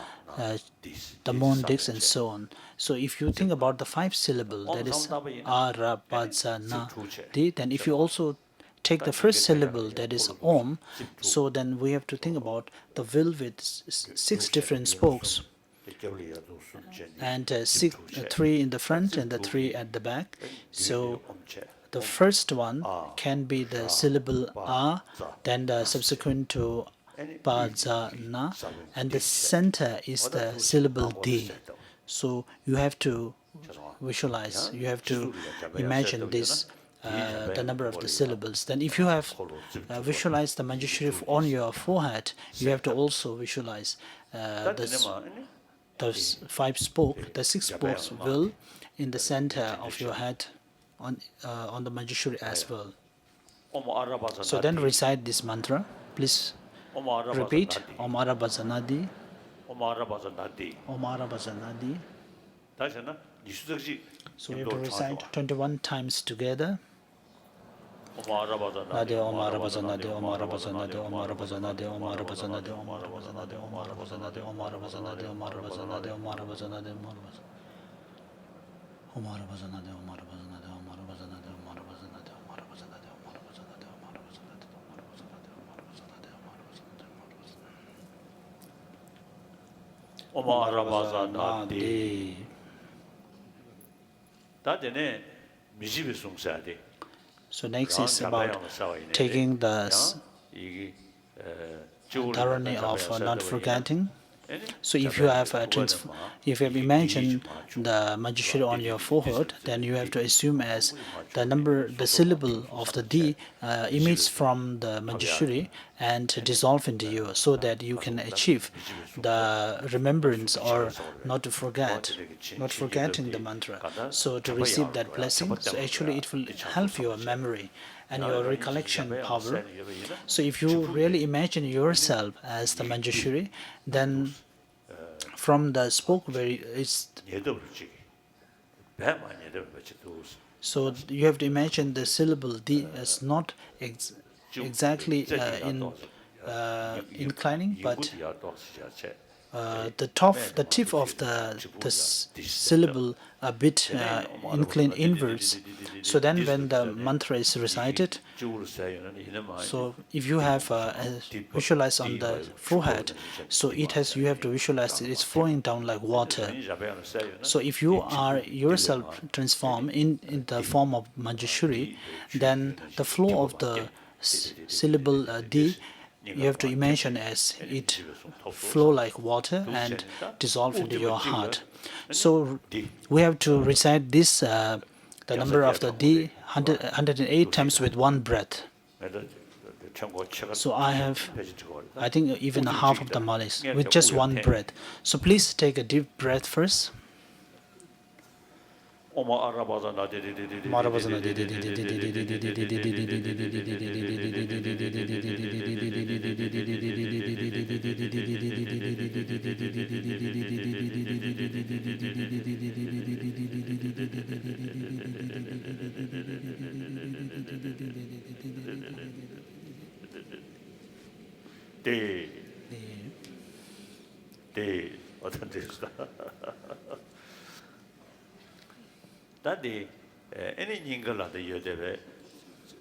moon disc, and so on. So if you think about the 5 syllable, that is Arabazana Di, then if you also take the first syllable, that is Om, so then we have to think about the will with 6 different spokes, and 3 in the front and the 3 at the back. So the first one can be the syllable A, then the subsequent to Ba, Za, Na, and the center is the syllable D. So you have to visualize, you have to imagine this, the number of the syllables. Then if you have visualized the Manjushri on your forehead, you have to also visualize those 5 spokes, the 6 spokes will in the center of your head on the Manjushri as well. So then recite this mantra. Please repeat Om Arabazanadi, Om Arabazanadi. So we have to recite 21 times together. Nade Om Arabazanade, Om Arabazanade, Om Arabazanade, Om Arabazanade, Om Arabazanade, Om Arabazanade, Om Arabazanade, Om Arabazanade, Om Arabazanade, Om Arabazanade, Om Arabazanade, Om Arabazanade, Om Arabazanade, Om Arabazanade, Om Arabazanade, Om Arabazanade, Om Arabazanade, Om Arabazanade, Om Arabazanade, Om Arabazanade. 다데네 미지비 송사데. So next is about taking the tyranny of not forgetting. So if you have imagined the Manjushri on your forehead, then you have to assume as the syllable of the D emits from the Manjushri and dissolve into you, so that you can achieve the remembrance or not forgetting the mantra. So to receive that blessing, so actually it will help your memory and your recollection power. So if you really imagine yourself as the Manjushri, then from the spoke where it's so you have to imagine the syllable D as not exactly inclining, but the tip of the syllable a bit incline inwards. So then when the mantra is recited, so if you have visualize on the forehead, so you have to visualize it's flowing down like water. So if you are yourself transformed in the form of Manjushri, then the flow of the syllable D, you have to imagine as it flow like water and dissolve into your heart. So we have to recite this, the number of the D 108 times with one breath. So I think even half of the malis with just one breath. So please take a deep breath first. 다디 any 닝글라데 여데베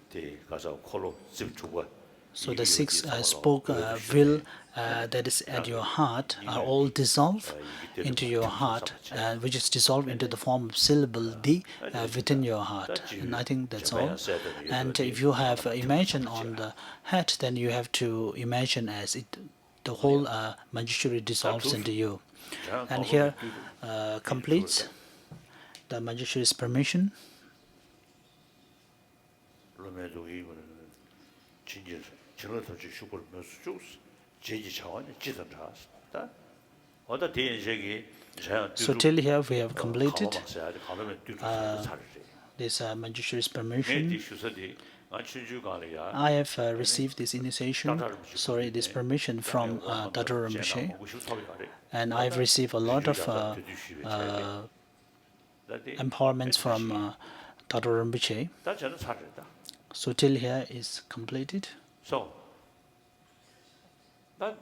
데 가서 콜로 집 주고. So the 6 spoke will that is at your heart are all dissolved into your heart, which is dissolved into the form of syllable D within your heart. And I think that's all. And if you have imagine on the head, then you have to imagine as the whole Manjushri dissolves into you. And here completes the Manjushri's permission. So till here we have completed this Manjushri's permission. I have received this this permission from Dr. Rinpoche, and I've received a lot of empowerments from Dr. Rinpoche. So till here is completed. So that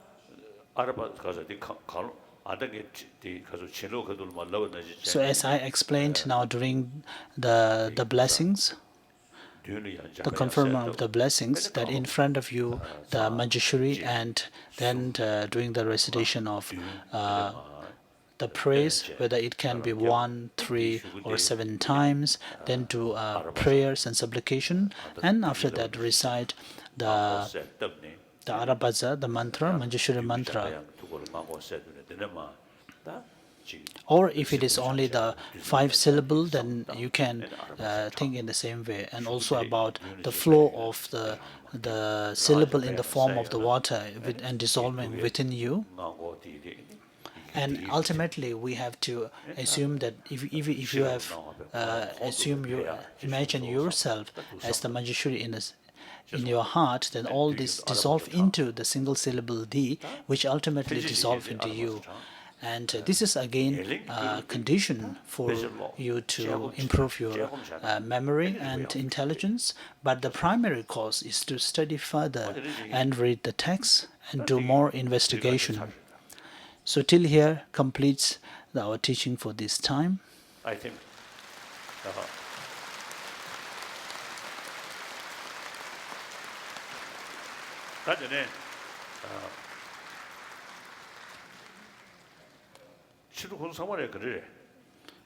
So as I explained now during the blessings, the confirmer of the blessings, that in front of you the Manjushri, and then during the recitation of the praise, whether it can be 1, 3, or 7 times, then do prayers and supplication, and after that recite the Arabhaja, the mantra, Manjushri mantra. Or if it is only the 5 syllable, then you can think in the same way, and also about the flow of the syllable in the form of the water and dissolving within you. And ultimately, we have to assume that if you have imagine yourself as the Manjushri in your heart, then all this dissolve into the single syllable D, which ultimately dissolve into you. And this is again a condition for you to improve your memory and intelligence. But the primary cause is to study further and read the text and do more investigation. So till here completes our teaching for this time. I think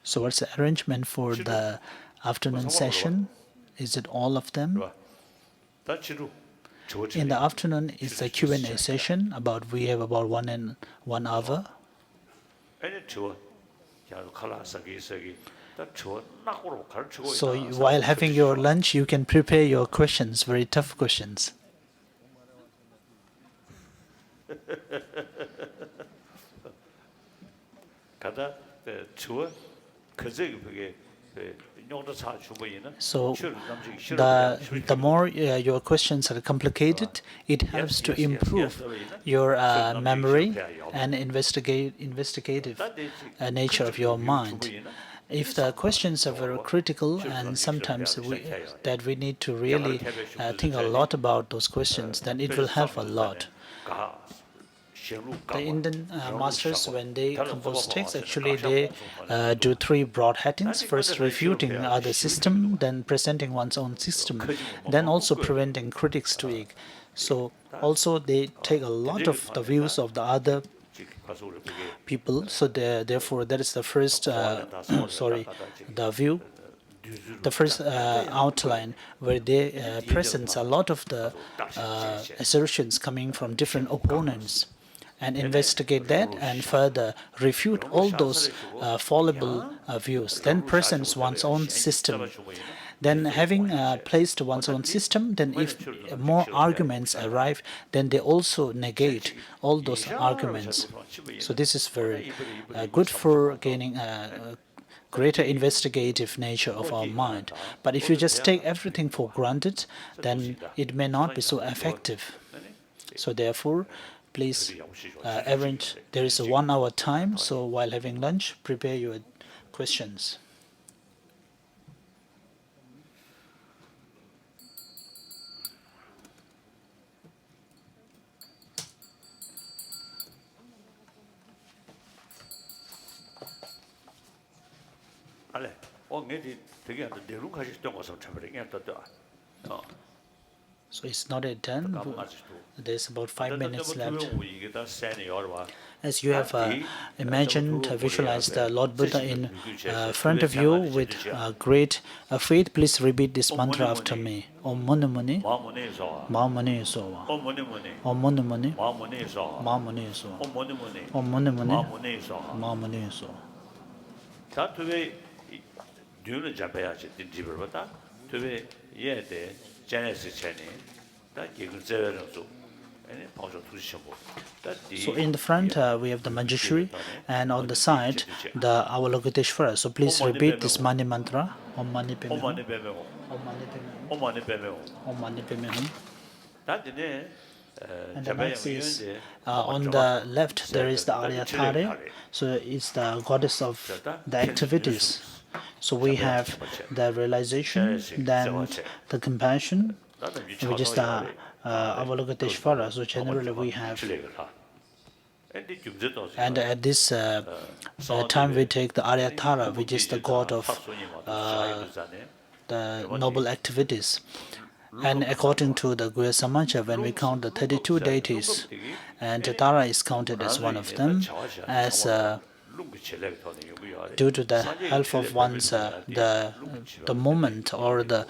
So what's the arrangement for the afternoon session? Is it all of them? In the afternoon is the Q&A session. We have about 1 hour. So while having your lunch, you can prepare your questions, very tough questions. So the more your questions are complicated, it helps to improve your memory and investigative nature of your mind. If the questions are very critical, and sometimes we need to really think a lot about those questions, then it will help a lot. The Indian masters, when they compose texts, actually they do 3 broad headings. First, refuting other system, then presenting one's own system, then also preventing critics to speak. So also they take a lot of the views of the other people. So therefore, that is the first, the view, the first outline, where they present a lot of the assertions coming from different opponents, and investigate that and further refute all those fallible views, then presents one's own system. Then having placed one's own system, then if more arguments arrive, then they also negate all those arguments. So this is very good for gaining greater investigative nature of our mind. But if you just take everything for granted, then it may not be so effective. So therefore, please arrange. There is a 1 hour time, so while having lunch, prepare your questions. So it's not yet done. There's about 5 minutes left. As you have imagined, visualized the Lord Buddha in front of you with great faith, please repeat this mantra after me. Om Muni Muni, Ma Muni Sowa. Om Muni Muni, Ma Muni Sowa. Om Muni Muni, Ma Muni Sowa. So in the front we have the Manjushri, and on the side the Avalokiteshvara. So please repeat this Mani mantra. Om Mani Padme Hum. Om Mani Padme Hum. Om Mani Padme Hum. Om Mani Padme Hum. And the next is on the left there is the Aryatare. So it's the goddess of the activities. So we have the realization, then the compassion, which is the Avalokiteshvara. So generally we have And at this time we take the Aryatara, which is the god of the noble activities. And according to the Guya Samaja, when we count the 32 deities, and Tara is counted as one of them, as due to the health of one's the moment or the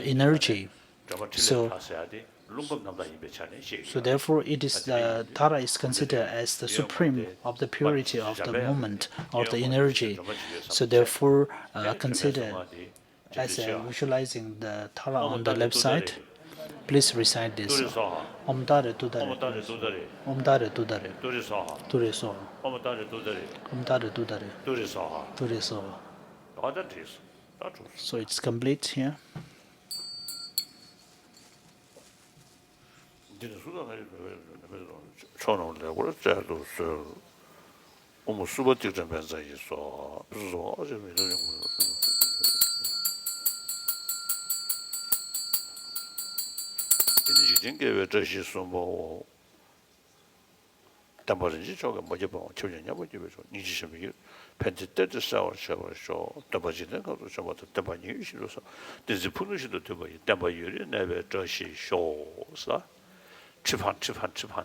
energy. So therefore, it is the Tara is considered as the supreme of the purity of the moment or the energy. So therefore, considered as visualizing the Tara on the left side. Please recite this. Om Tare Tudare. Om Tare Tudare. Ture So. Om Tare Tudare. Ture So. So it's complete here. Chipan.